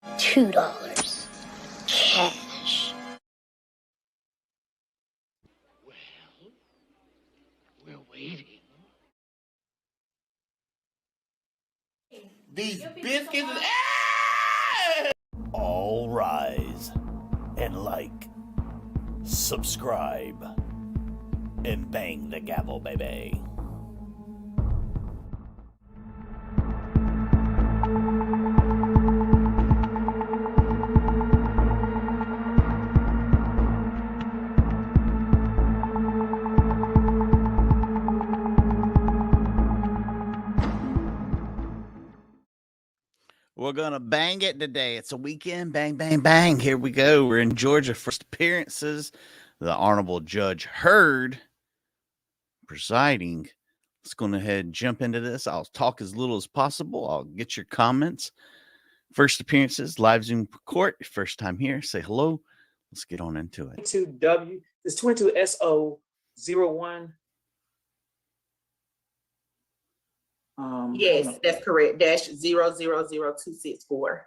$2 cash. Well, we're waiting. These biscuits is All rise and like, subscribe, and bang the gavel, baby. We're going to bang it today. It's a weekend. Bang, bang, bang. Here we go. We're in Georgia. First appearances. The Honorable Judge Heard presiding. Let's go ahead and jump into this. I'll talk as little as possible. I'll get your comments. First appearances, live Zoom court. First time here. Say hello. Let's get on into it. 22W. It's 22SO01. Yes, that's correct. Dash 000264.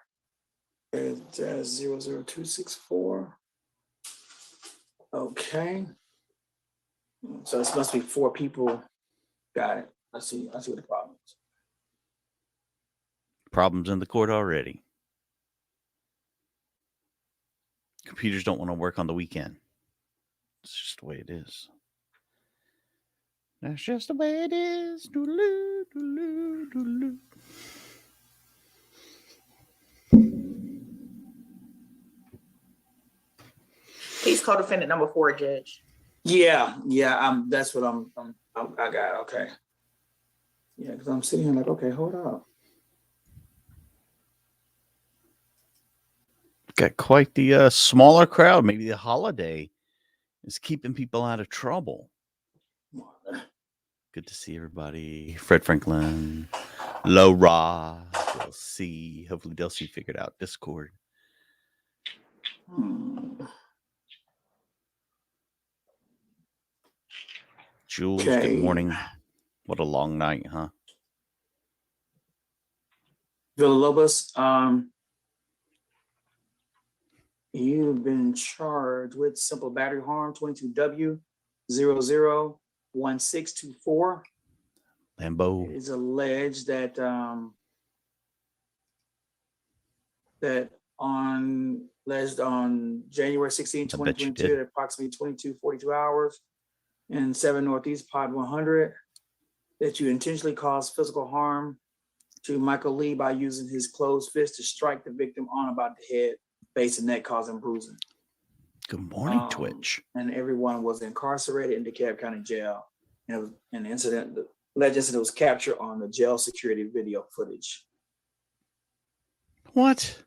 Dash 00264. Okay. So this must be 4 people. Got it. I see what the problem is. Problems in the court already. Computers don't want to work on the weekend. It's just the way it is. That's just the way it is. Doodaloo, doodaloo, doodaloo. He's co-defendant number 4, Judge. Yeah. That's what I got. Okay. Yeah, because I'm sitting here like, okay, hold up. Got quite the smaller crowd. Maybe the holiday is keeping people out of trouble. Good to see everybody. Fred Franklin, Laura, Delcy. Hopefully Delcy figured out Discord. Jules, Okay. Good morning. What a long night, huh? Villalobos, you've been charged with simple battery harm, 22W001624. Lambo. It is alleged that on January 16, 2022, at approximately 22:42 hours in 7 Northeast Pod 100, that you intentionally caused physical harm to Michael Lee by using his closed fist to strike the victim on about the head, face, and neck, causing bruising. Good morning, Twitch. And everyone was incarcerated in DeKalb County Jail. And it was an incident, the alleged incident was captured on the jail security video footage. What?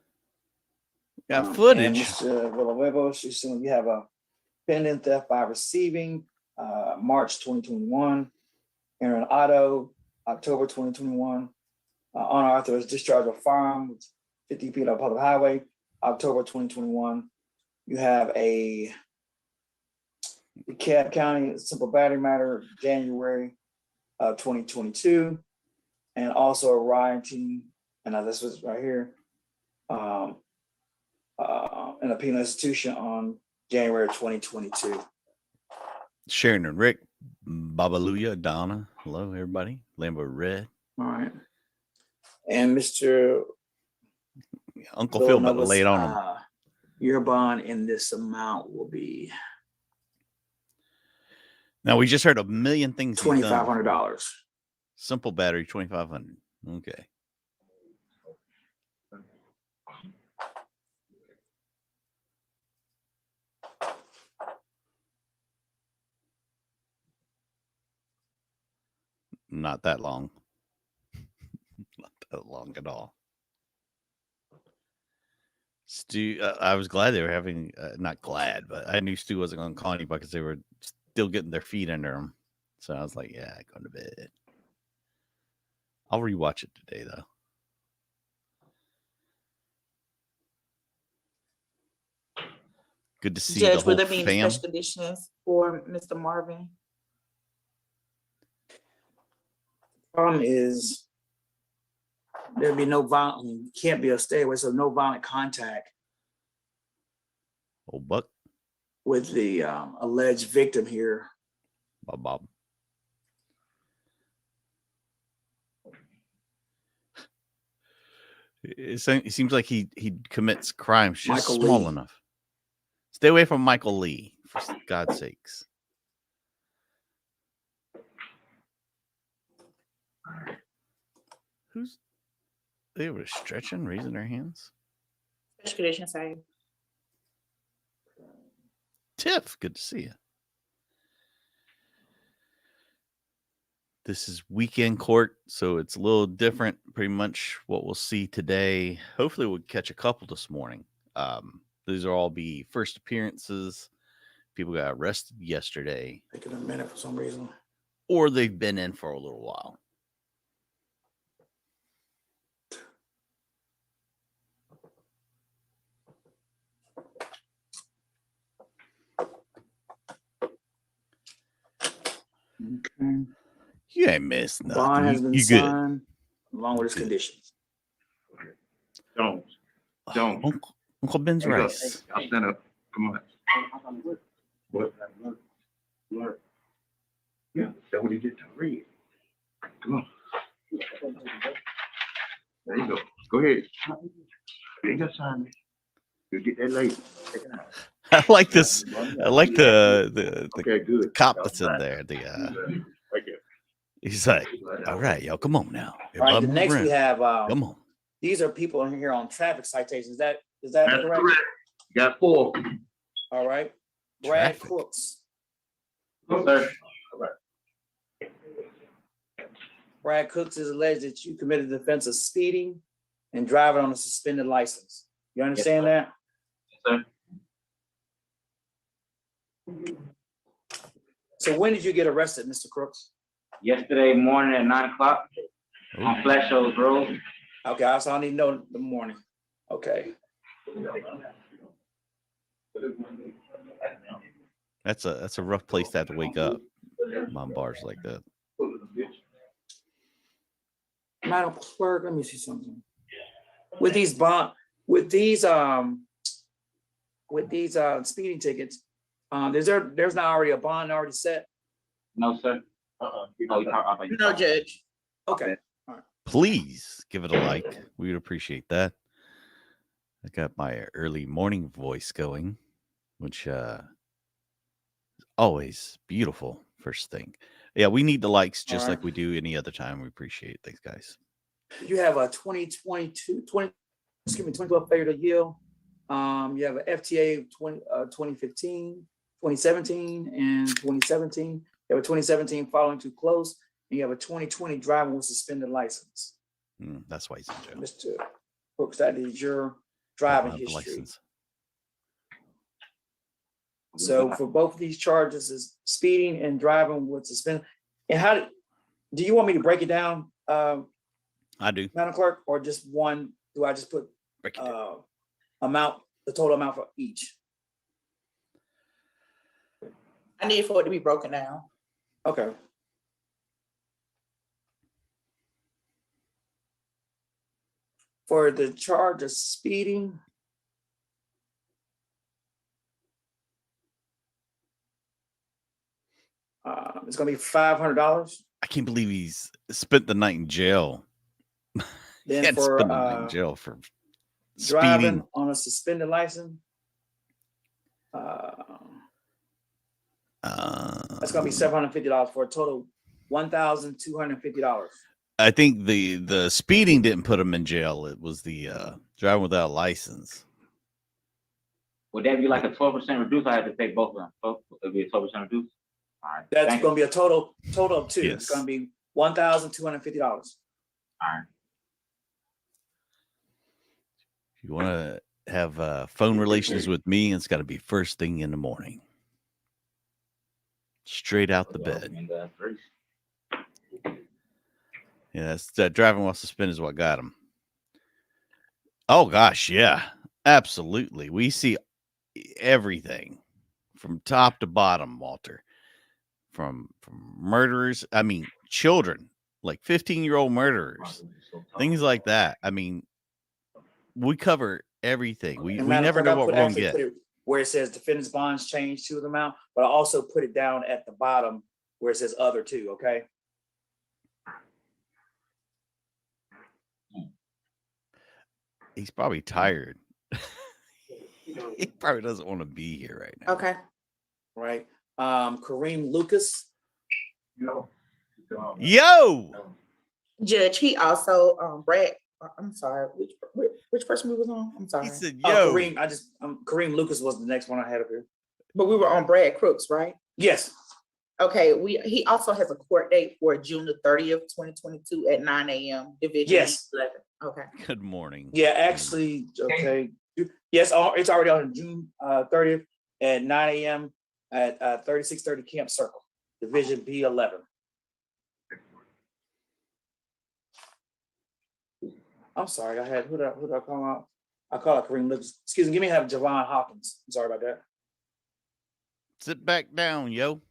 Got footage. And Mr. Villalobos, you have a pending theft by receiving, March 2021. Aaron Otto, October 2021. Unauthorized discharge of firearm with 50 feet on public highway, October 2021. You have a DeKalb County simple battery matter, January 2022, and also a rioting, and this was right here, in a penal institution on January 2022. Sharon and Rick, Babaluya, Donna. Hello, everybody. Lambo Red. All right. And Mr. Uncle Phil, but lay it on him. Your bond in this amount will be Now, we just heard a million things. $2,500. Simple battery, $2,500. Okay. Not that long. Not that long at all. Stu, I was glad they were having, not glad, but I knew Stu wasn't going to call anybody because they were still getting their feet under them. So I was like, yeah, going to bed. I'll rewatch it today, though. Good to see Judge, the whole will there be any fam. special conditions for Mr. Marvin? Problem is, there'd be no violent, can't be a stay away, so no violent contact Old Buck, with the alleged victim here. Bob. It seems like he commits crimes just Michael small Lee. enough. Stay away from Michael Lee, for God's sakes. Who's they were stretching, raising their hands? Special condition same. Tiff, good to see you. This is weekend court, so it's a little different. Pretty much what we'll see today. Hopefully, we'll catch a couple this morning. These will all be first appearances. People got arrested yesterday, Taking a minute for some reason. or they've been in for a little while. Okay. You ain't missed Bond has nothing. been You good? signed along with its Good. conditions. Don't. Don't. Uncle Ben's Stand up. rice. I'll stand up. Come on. What? What? Yeah, that's what he did to read. Come on. There you go. Go ahead. You ain't got time, man. You get that lady. Take it out. I like this. I like the Okay, good. cop that's in there. Right there. He's like, all right, y'all, come on now. All right, the next we have, Come on. these are people in here on traffic citations. Is that That's correct? correct. Got 4. All right. Brad Traffic. Crooks. Yes, sir. Brad Cooks is alleged that you committed the offense of speeding and driving on a suspended license. You understand that? Yes, sir. So when did you get arrested, Mr. Crooks? Yesterday morning at 9 o'clock on Flash Shoals Road. Okay, so I need to know the morning. Okay. That's a rough place to have to wake up. On bars like that. Madam Clerk, let me see something. With these speeding tickets, there's not already a bond already set? No, sir. Oh, you talk- No, Judge. Okay. Please give it a like. We would appreciate that. I got my early morning voice going, which always beautiful first thing. Yeah, we need the likes just All right. like we do any other time. We appreciate it. Thanks, guys. You have a 2012 failure to yield. You have an FTA 2015, 2017, and 2017. You have a 2017 following too close, and you have a 2020 driving with suspended license. That's why he's in jail. Mr. Brooks, that is your driving Don't have the history. license. So for both of these charges is speeding and driving with suspended. And do you want me to break it down, I do. Madam Clerk, or just one? Do I just put Break it down. the total amount for each? I need for it to be broken down. Okay. For the charge of speeding, it's gonna be $500. I can't believe he's spent the night in jail. Then He had to for spend the night in jail for driving speeding. on a suspended license, that's gonna be $750 for a total $1,250. I think the speeding didn't put him in jail. It was the driving without a license. Would that be like a 12% reduce? I have to pay both of them. So it'll be a 12% reduce. All right. That's Thank gonna be a total of two. Yes. It's gonna be $1,250. you. All right. If you want to have phone relations with me, it's got to be first thing in the morning. Straight out the bed. And, first. Yeah, that's that driving while suspended is what got him. Oh gosh, yeah, absolutely. We see everything from top to bottom, Walter. From murderers, I mean children like 15-year-old murderers, things like that. I mean, we cover everything. We And matter of never fact, know I what put we're gonna actually get. put it where it says defendant's bonds changed to the amount, but I also put it down at the bottom where it says other two, okay? He's probably tired. He probably doesn't want to be here right now. Okay. Right? Kareem Lucas, Yo. Yo, Judge, he also, Brad, I'm sorry, which person we was on? I'm sorry. he said, oh, "Yo, Kareem Lucas was the next one I had up here. But we were on Brad Crooks, right? Yes, Okay, he also has a court date for June the 30th, 2022 at 9 a.m. Division Yes. 11. Okay. good morning." yeah, actually, okay. Yes, it's already on June 30th at 9 a.m. at 3630 Camp Circle, Division B11. I'm sorry, I had, who did I call out? I call out Kareem Lucas. Excuse me, give me have Javon Hawkins. I'm sorry about that. Sit back down, yo.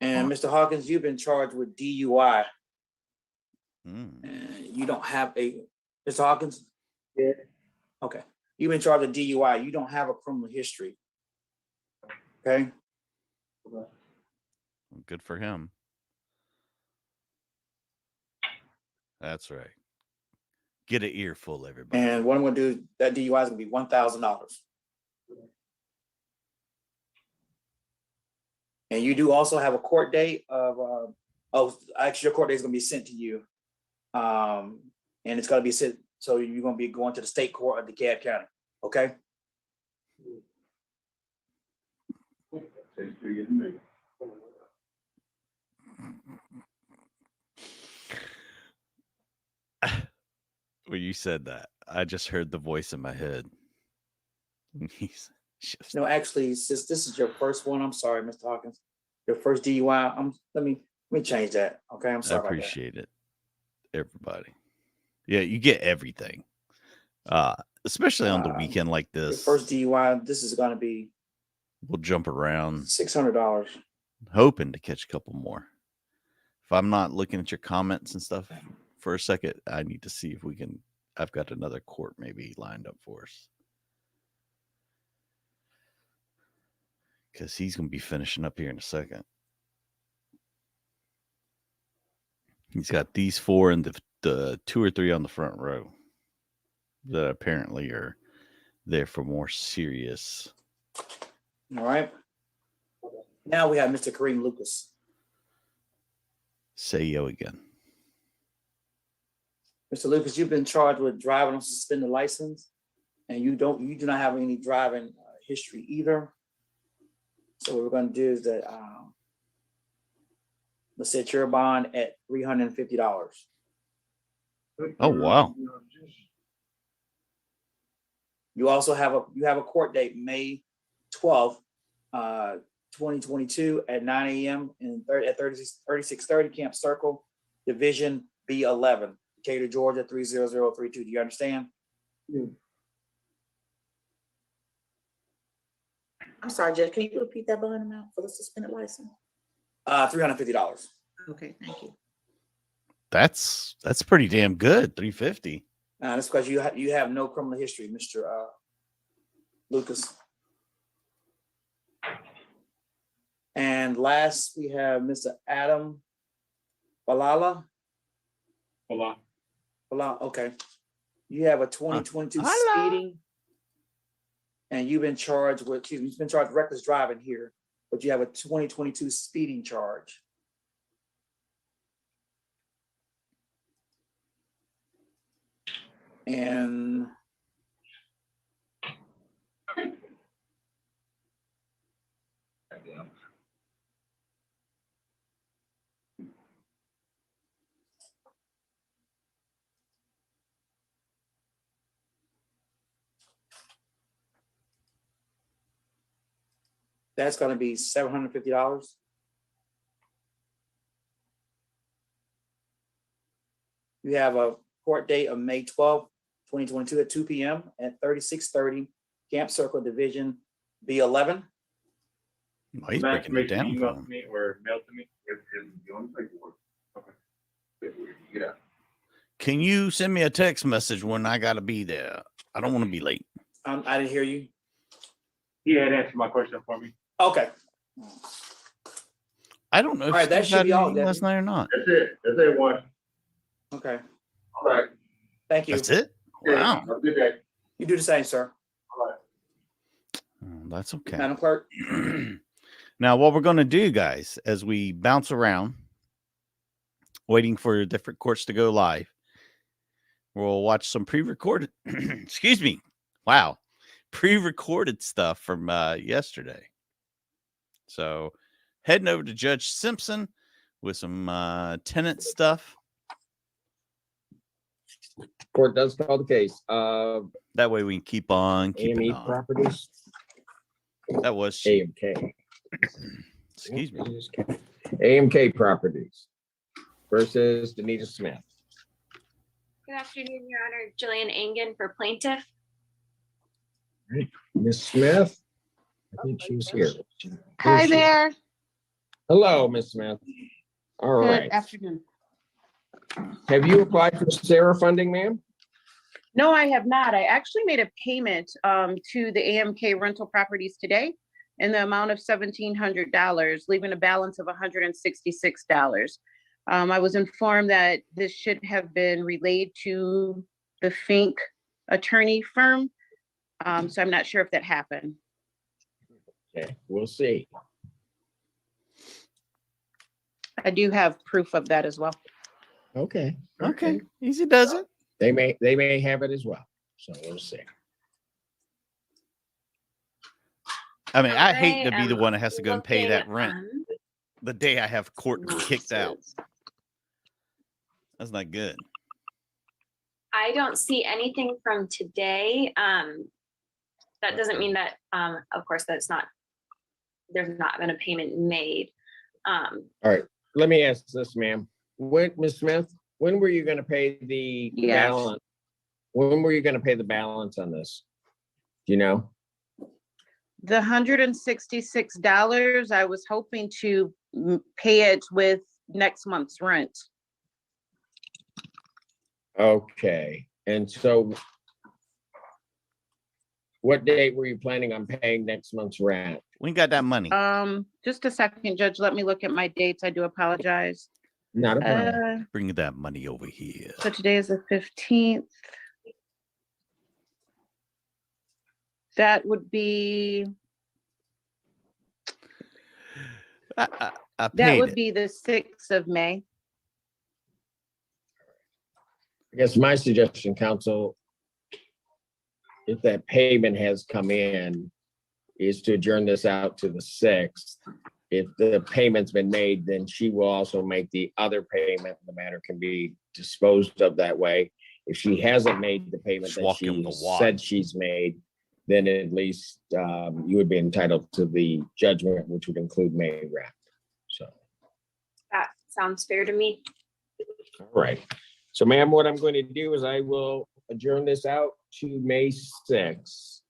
And Mr. Hawkins, you've been charged with DUI. Mm. And you don't have a, Mr. Hawkins? Yeah. Okay, you've been charged with DUI. You don't have a criminal history. Okay, Good for him. That's right. Get an earful, everybody. and what I'm gonna do, that DUI is gonna be $1,000. And you do also have a court date of, actually your court date is gonna be sent to you. And it's gonna be sent, so you're gonna be going to the state court of DeKalb County, okay? When you said that, I just heard the voice in my head. He's just, No, actually, since this is your first one, I'm sorry, Mr. Hawkins. Your first DUI, let me change that, okay? I'm I sorry about that. appreciate it, everybody. Yeah, you get everything. Especially on the weekend like Your this. first DUI, this is gonna be We'll jump around, $600. hoping to catch a couple more. If I'm not looking at your comments and stuff for a second, I need to see if we can. I've got another court maybe lined up for us. Because he's going to be finishing up here in a second. He's got these four and the 2 or 3 on the front row that apparently are there for more serious. All right. Now we have Mr. Kareem Lucas. Say yo again. Mr. Lucas, you've been charged with driving on suspended license, and you do not have any driving history either. So what we're going to do is that let's set your bond at $350. Oh, wow. You also have a court date, May 12th, 2022 at 9 a.m. at 3630 Camp Circle, Division B11, Decatur, Georgia 30032. Do you understand? I'm sorry, Judge, can you repeat that bond amount for the suspended license? $350. Okay, thank you. That's pretty damn good. $350. That's because you have no criminal history, Mr. Lucas. And last, we have Mr. Adam Balala. Balala, okay. You have a 2022 speeding. And you've been charged with, you've been charged with reckless driving here, but you have a 2022 speeding charge. And that's going to be $750. You have a court date of May 12th, 2022 at 2 p.m. at 3630 Camp Circle, Division B11. Oh, he's breaking it down for him. Or mail to me. If you want to take work. Yeah. Can you send me a text message when I gotta be there? I don't want to be late. I didn't hear you. He had answered my question for me. Okay. I don't know if All right, that Steve should had be all, anything last Deputy. night or not. That's it. That's everyone. Okay. All right. Thank you. That's it. Wow. Have a good day. You do the same, sir. All right. Oh, that's okay. Madam Clerk. Now, what we're going to do, guys, as we bounce around, waiting for different courts to go live, we'll watch some pre-recorded, excuse me, wow, pre-recorded stuff from yesterday. So heading over to Judge Simpson with some tenant stuff. Court does call the case. That way we can keep on keeping AME on. Properties, That was she. AMK. Excuse me. AMK Properties versus Danita Smith. Good afternoon, Your Honor. Jillian Engen for plaintiff. Ms. Smith, I think she's here. Hi Where's she? there. Hello, Ms. Smith. All Good right. afternoon. Have you applied for Sarah funding, ma'am? No, I have not. I actually made a payment to the AMK rental properties today in the amount of $1,700, leaving a balance of $166. I was informed that this should have been relayed to the Fink attorney firm. So I'm not sure if that happened. Okay, we'll see. I do have proof of that as well. Okay. Okay. Easy does it. They may have it as well. So we'll see. I mean, I hate to be I the am one that has to go and pay that looking rent on the day I have court kicked out. notices. That's not good. I don't see anything from today. That doesn't mean that, of course, there's not been a payment made. All right, let me ask this, ma'am. When, Ms. Smith, when were you gonna pay the Yes. balance? When were you gonna pay the balance on this? Do you know? The $166, I was hoping to pay it with next month's rent. Okay, and so what date were you planning on paying next month's rent? We ain't got that money. Just a second, Judge, let me look at my dates. I do apologize. Not a problem. Bring that money over here. So today is the 15th. That would be, I that paid would it. be the 6th of May. I guess my suggestion, counsel, if that payment has come in, is to adjourn this out to the 6th. If the payment's been made, then she will also make the other payment. The matter can be disposed of that way. If she hasn't made the payment Just that walk him she the walk. said she's made, then at least you would be entitled to the judgment, which would include May rent. So, That sounds fair to me. all right. So ma'am, what I'm going to do is I will adjourn this out to May 6th,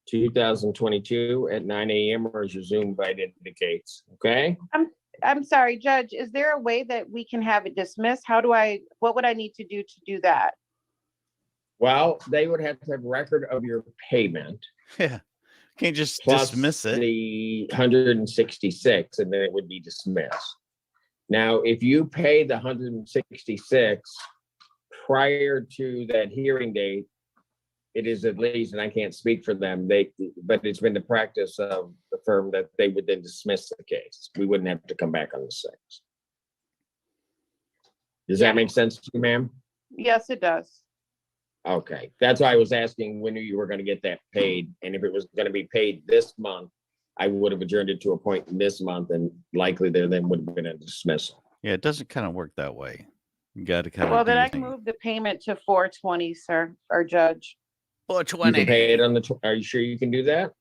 2022 at 9 a.m. or as your Zoom invite indicates, okay? I'm sorry, Judge, is there a way that we can have it dismissed? What would I need to do that? Well, they would have to have record of your payment Yeah. Can't just plus dismiss it. the 166, and then it would be dismissed. Now, if you pay the 166 prior to that hearing date, it is at least, and I can't speak for them, but it's been the practice of the firm that they would then dismiss the case. We wouldn't have to come back on the 6th. Does that make sense to you, ma'am? Yes, it does. Okay, that's why I was asking when you were gonna get that paid, and if it was gonna be paid this month, I would have adjourned it to a point in this month, and likely there then would have been a dismissal. Yeah, it doesn't kind of work that way. You got to kind of. Well, then I can move the payment to 420, sir, or Judge. You can pay it on the, are you sure you can do that?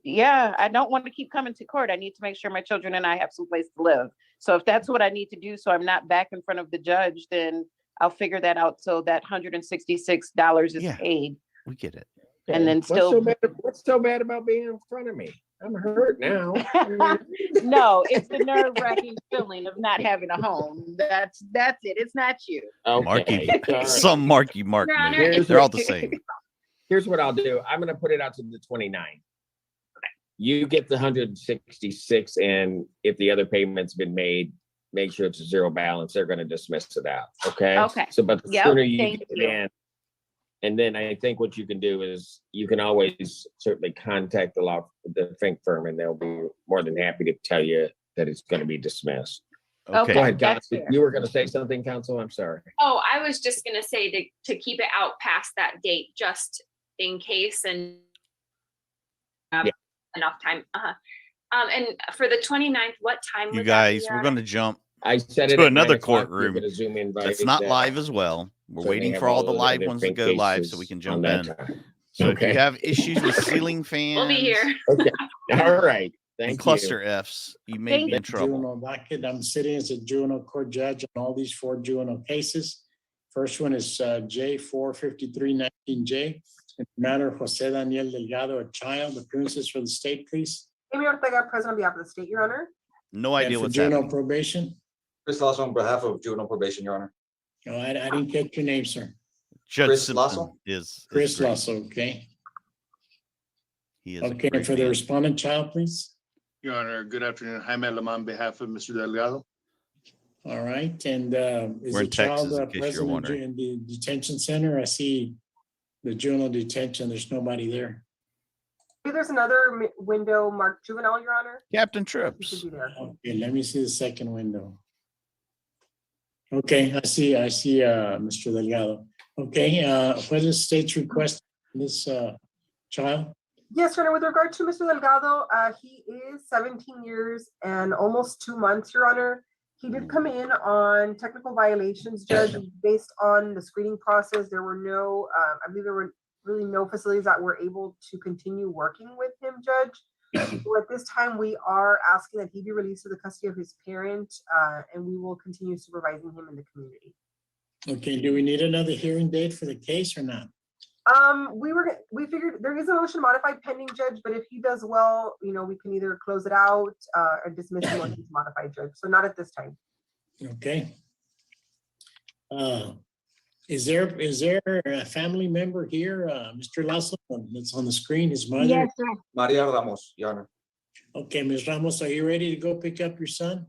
Yeah, I don't want to keep coming to court. I need to make sure my children and I have some place to live. So if that's what I need to do, so I'm not back in front of the judge, then I'll figure that out. So that $166 is Yeah. paid. We get it. And then What's still- what's so bad about being in front of me? I'm hurt now. No, it's the nerve-wracking feeling of not having a home. That's it. It's not you. Marky, Okay. All right. some Marky Mark Your Honor, moves. if- They're all the same. Here's what I'll do. I'm gonna put it out to the 29th. You get the 166, and if the other payment's been made, make sure it's a zero balance. They're gonna dismiss it out, okay? Okay. So, but the Yep, sooner you thank get it you. in, and then I think what you can do is you can always certainly contact the Fink firm, and they'll be more than happy to tell you that it's gonna be dismissed. Go Okay. ahead, that's Counsel. fair. You were gonna say something, Counsel? I'm sorry. Oh, I was just gonna say to keep it out past that date, just in case and Yeah. enough time. And for the 29th, what time? You would that be, guys, Your we're Honor? going to jump. I said it To at another 9 o'clock. You're courtroom gonna Zoom invite That's not that. live as well. We're So they waiting have for all the those live other ones to Fink go live so we cases can on jump that in. time. So if you Okay. have issues with ceiling fans We'll be here. All right, and thank cluster you. Fs, you may Thank be in trouble. Juvenile docket. I'm sitting as a juvenile court judge on all these 4 juvenile cases. First one is J 45319J. Matter of Jose Daniel Delgado, a child. Appearances for the state, please. Amy Ortega, present on behalf of the state, Your Honor. No And idea for what's juvenile happening. probation. Chris Lasso on behalf of juvenile probation, Your Honor. No, I didn't get your name, sir. Judge Chris Simpson Lasso? is Chris great. Lasso, okay. He is a Okay, great and for the man. respondent child, please. Your Honor, good afternoon. Jaime Lamont on behalf of Mr. Delgado. All right, and is We're the in child Texas, in case you're present wondering. in the detention center? I see the juvenile detention. There's nobody there. There's another window marked juvenile, Your Honor. Captain You Trips. should be there. Okay, let me see the second window. Okay, I see, Mr. Delgado. Okay, what is the state's request, this child? Yes, Your Honor, with regard to Mr. Delgado, he is 17 years and almost 2 months, Your Honor. He did come in on technical violations, Judge, based on the screening process. There were no, I believe there were really no facilities that were able to continue working with him, Judge. So at this time, we are asking that he be released to the custody of his parent, and we will continue supervising him in the community. Okay, do we need another hearing date for the case or not? We figured there is a motion modified pending, Judge, but if he does well, you know, we can either close it out or dismiss him once he's modified, Judge. So not at this time. Okay. Is there a family member here, Mr. Lasso, that's on the screen, his mother? Yes, sir. Maria Ramos, Your Honor. Okay, Ms. Ramos, are you ready to go pick up your son?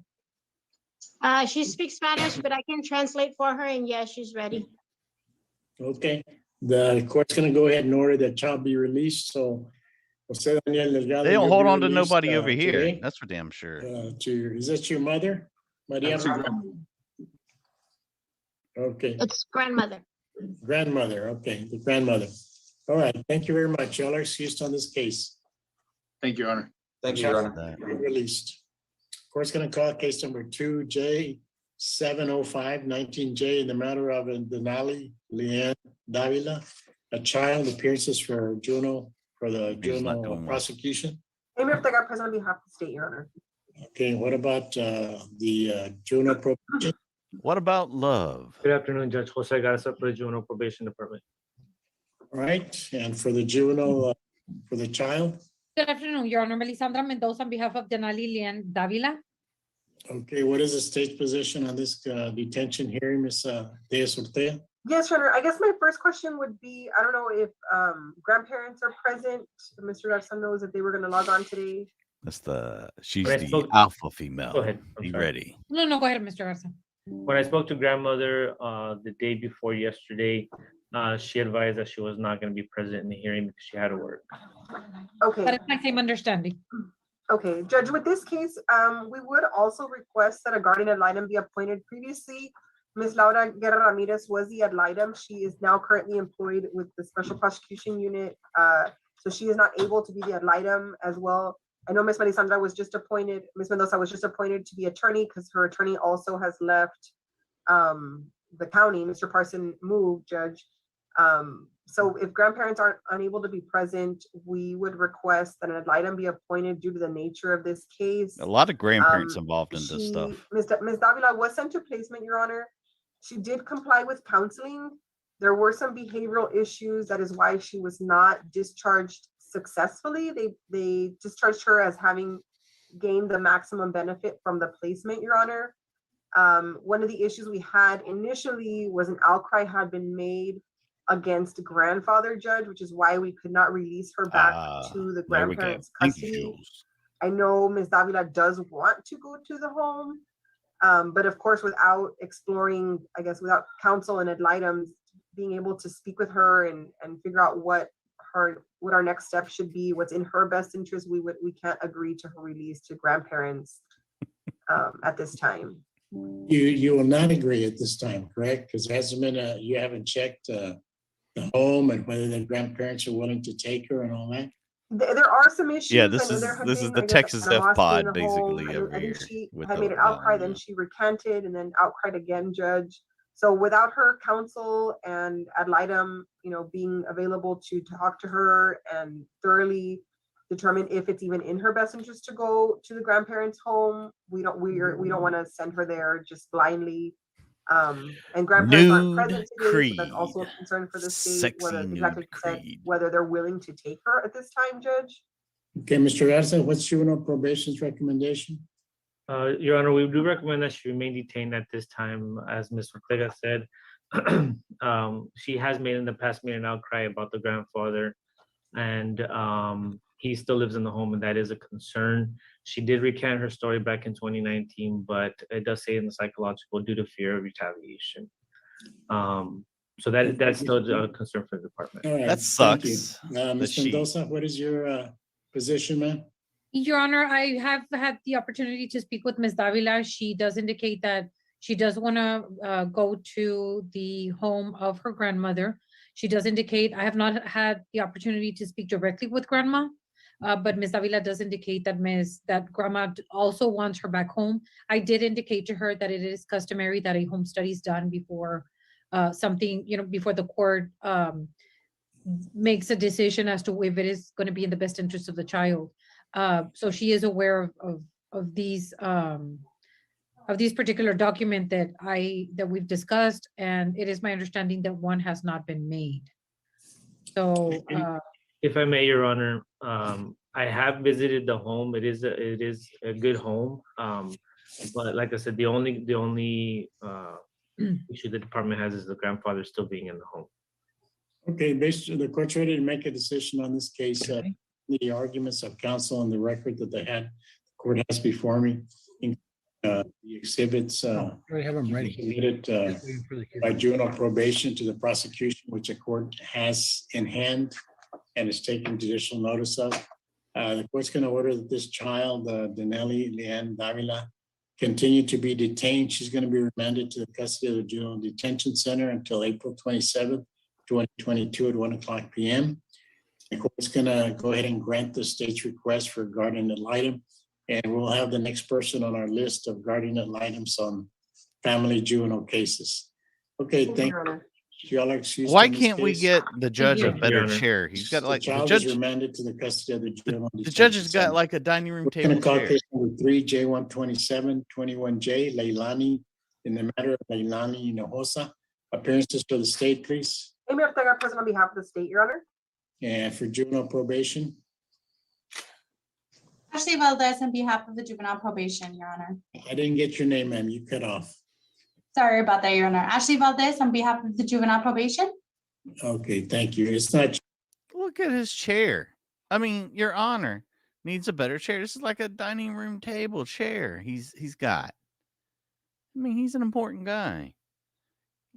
She speaks Spanish, but I can translate for her, and yes, she's ready. Okay, the court's gonna go ahead and order that child be released, so. Jose Daniel Delgado, They don't you'll hold be on to released, nobody over here. today. That's for damn sure. Is that your mother? Maria? That's your Okay, It's grandmother. grandmother, okay, the grandmother. All right, thank you very much. Y'all are excused on this case. Thank you, Your Honor. Thank you, Your Honor. That- Be released. Court's gonna call case number 2J 70519J in the matter of Denali Leanne Davila, a child. Appearances for juvenile, for the He's not juvenile doing well. prosecution. Amy Ortega, present on behalf of the state, Your Honor. Okay, what about the juvenile probation? What about love? Good afternoon, Judge Jose Garza for the Juvenile Probation Department. All right, and for the juvenile, for the child? Good afternoon, Your Honor. Melisandra Mendoza on behalf of Denali Lian Davila. Okay, what is the state's position on this detention hearing, Ms. Diaz Ortega? Yes, Your Honor. I guess my first question would be, I don't know if grandparents are present. Mr. Garza knows if they were gonna log on today. She's When I the spoke- alpha female. Go ahead. I'm Be sorry. ready. No, go ahead, Mr. Garza. When I spoke to grandmother the day before yesterday, she advised that she was not going to be present in the hearing because she had to work. Okay. That is my same understanding. Okay, Judge, with this case, we would also request that a guardian ad litem be appointed. Previously, Ms. Laura Guerra Ramirez was the ad litem. She is now currently employed with the Special Prosecution Unit. So she is not able to be the ad litem as well. I know Ms. Melisandra was just appointed, Ms. Mendoza was just appointed to be attorney because her attorney also has left the county. Mr. Parson moved, Judge. So if grandparents aren't unable to be present, we would request that an ad litem be appointed due to the nature of this case. A lot of grandparents involved in this stuff. Ms. Davila was sent to placement, Your Honor. She did comply with counseling. There were some behavioral issues. That is why she was not discharged successfully. They discharged her as having gained the maximum benefit from the placement, Your Honor. One of the issues we had initially was an outcry had been made against grandfather judge, which is why we could not release her back to the There we go. grandparents' Thank you, custody. Jules. I know Ms. Davila does want to go to the home, but of course, without exploring, I guess, without counsel and ad litem being able to speak with her and figure out what our next step should be, what's in her best interest, we can't agree to her release to grandparents at this time. You will not agree at this time, correct? Because there hasn't been you haven't checked the home and whether the grandparents are willing to take her and all that. There are some issues. Yeah, I this know is there have this is been, the I guess, Texas F animosity pod in the home. basically I over think here. she with had the- made an outcry, yeah. then she recanted, and then outcried again, Judge. So without her counsel and ad litem, being available to talk to her and thoroughly determine if it's even in her best interest to go to the grandparents' home, we don't want to send her there just blindly. And grandparents aren't present today, so that's also a concern for the state, whether Sexy exactly nude said, creed. whether they're willing to take her at this time, Judge. Okay, Mr. Garza, what's juvenile probation's recommendation? Your Honor, we do recommend that she remain detained at this time, as Ms. Ortega said. She has in the past made an outcry about the grandfather, and he still lives in the home, and that is a concern. She did recant her story back in 2019, but it does say in the psychological due to fear of retaliation. So that's still a concern for the department. All right, That thank you. sucks Ms. that she- Mendoza, what is your position, ma'am? Your Honor, I have had the opportunity to speak with Ms. Davila. She does indicate that she does want to go to the home of her grandmother. She does indicate, I have not had the opportunity to speak directly with grandma, but Ms. Davila does indicate that grandma also wants her back home. I did indicate to her that it is customary that a home study is done before something, before the court makes a decision as to if it is going to be in the best interest of the child. So she is aware of these particular document that we've discussed, and it is my understanding that one has not been made. So If I may, Your Honor, I have visited the home. It is a good home. But like I said, the only issue the department has is the grandfather still being in the home. Okay, the court's ready to make a decision on this case. The arguments of counsel on the record that they had, the court has before me, the exhibits Already have them ready. submitted by juvenile probation to the prosecution, which the court has in hand and is taking judicial notice of. The court's going to order that this child, Denelli Leanne Davila, continue to be detained. She's going to be remanded to the custody of the Juvenile Detention Center until April 27th, 2022 at 1:00 p.m. The court's going to go ahead and grant the state's request for guardian ad litem, and we'll have the next person on our list of guardian ad litems on family juvenile cases. Okay, thank you. Y'all are excused Why on this can't we case. get the judge a Your better Honor. chair? He's got The like the child is judge. remanded to the custody of the juvenile. The detention judge has got center. like a dining room We're gonna table call chair. case number 3, J127-21J, Leilani, in the matter of Leilani Hinojosa. Appearances for the state, please. Amy Ortega, present on behalf of the state, Your Honor. And for juvenile probation, Ashley Valdez on behalf of the juvenile probation, Your Honor. I didn't get your name, ma'am. You cut off. Sorry about that, Your Honor. Ashley Valdez on behalf of the juvenile probation. Okay, thank you. It's not, Look at his chair. I mean, Your Honor needs a better chair. This is like a dining room table chair. He's got. I mean, he's an important guy.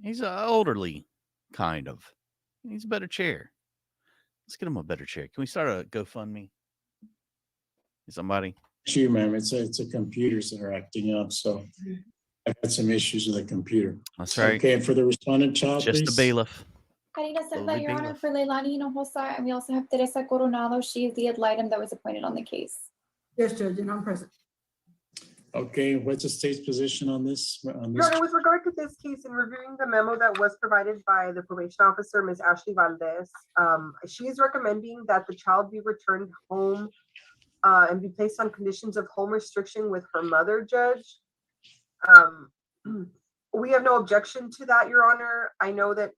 He's elderly, kind of. He needs a better chair. Let's get him a better chair. Can we start a GoFundMe? Somebody. you, ma'am. It's a computers that are acting up, so I've had some issues with the computer. That's right. Okay, and for the respondent child, Just please. the bailiff. Karina Silva, Lowly Your Honor, bailiff. for Leilani Hinojosa, and we also have Teresa Coronado. She is the ad litem that was appointed on the case. Yes, Judge, and I'm present. Okay, what's the state's position on this? Your Honor, with regard to this case and reviewing the memo that was provided by the probation officer, Ms. Ashley Valdez, she is recommending that the child be returned home and be placed on conditions of home restriction with her mother, Judge. We have no objection to that, Your Honor. I know that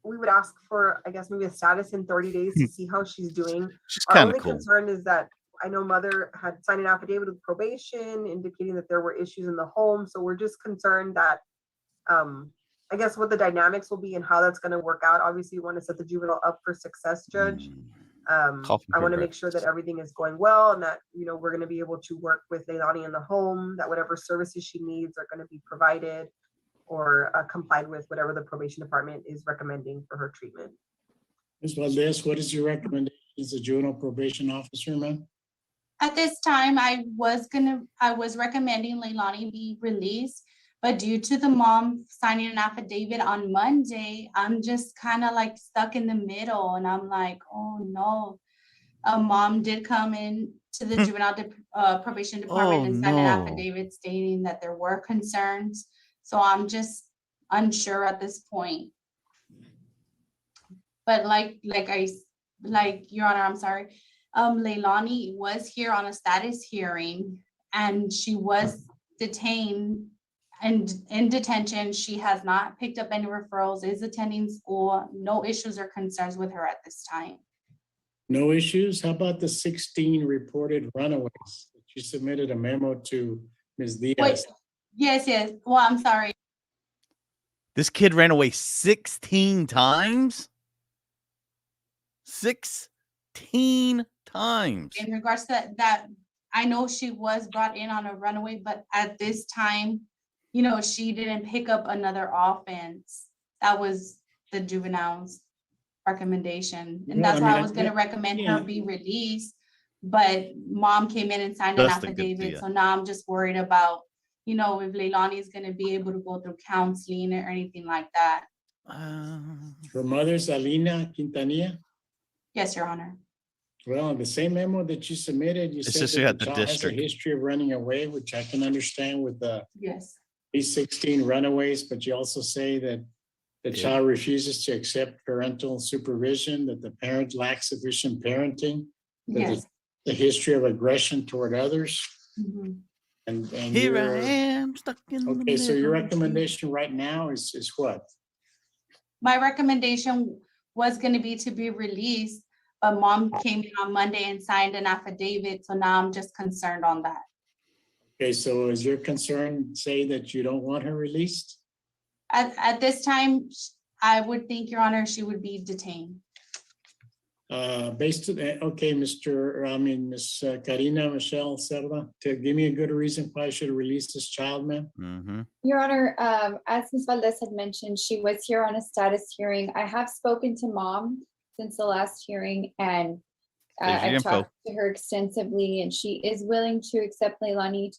we would ask for, I guess, maybe a status in 30 days to see how she's doing. She's Our kind only of cool. concern is that I know mother had signed an affidavit with probation indicating that there were issues in the home. So we're just concerned that, I guess what the dynamics will be and how that's gonna work out. Obviously, we want to set the juvenile up for success, Judge. Coffee I want to break. make sure that everything is going well and that, we're going to be able to work with Leilani in the home, that whatever services she needs are going to be provided or complied with whatever the probation department is recommending for her treatment. Ms. Valdez, what is your recommendation as a juvenile probation officer, ma'am? At this time, I was recommending Leilani be released, but due to the mom signing an affidavit on Monday, I'm just kind of like stuck in the middle and I'm like, oh no. A mom did come in to the juvenile probation department and sign an affidavit stating that there were concerns. So I'm just unsure at this point. But Your Honor, I'm sorry. Leilani was here on a status hearing and she was detained and in detention. She has not picked up any referrals, is attending school, no issues or concerns with her at this time. No issues? How about the 16 reported runaways? You submitted a memo to Ms. Diaz. Wait, yes. Well, I'm sorry. This kid ran away 16 times? 16 times. In regards to that, I know she was brought in on a runaway, but at this time, she didn't pick up another offense. That was the juvenile's recommendation. And that's why I was gonna recommend her be released. But mom came in and signed an That's the good affidavit. deal. So now I'm just worried about, if Leilani is gonna be able to go through counseling or anything like that. Her mother's Alina Quintanilla? Yes, Your Honor. Well, in the same memo that you submitted, you It's said just that got the the child has a district. history of running away, which I can understand with Yes. these 16 runaways, but you also say that the child refuses to accept parental supervision, that the parent lacks sufficient parenting, that Yes. the history of aggression toward others. Mhm. And Here I you're- am stuck in the Okay, so your middle. recommendation right now is what? My recommendation was gonna be to be released, but mom came in on Monday and signed an affidavit, so now I'm just concerned on that. Okay, so is your concern say that you don't want her released? At this time, I would think, Your Honor, she would be detained. Based on that, okay, Miss Karina Michelle Serra, to give me a good reason why I should release this child, ma'am? Mm-hmm. Your Honor, as Ms. Valdez had mentioned, she was here on a status hearing. I have spoken to mom since the last hearing and There's your I've info. talked to her extensively and she is willing to accept Leilani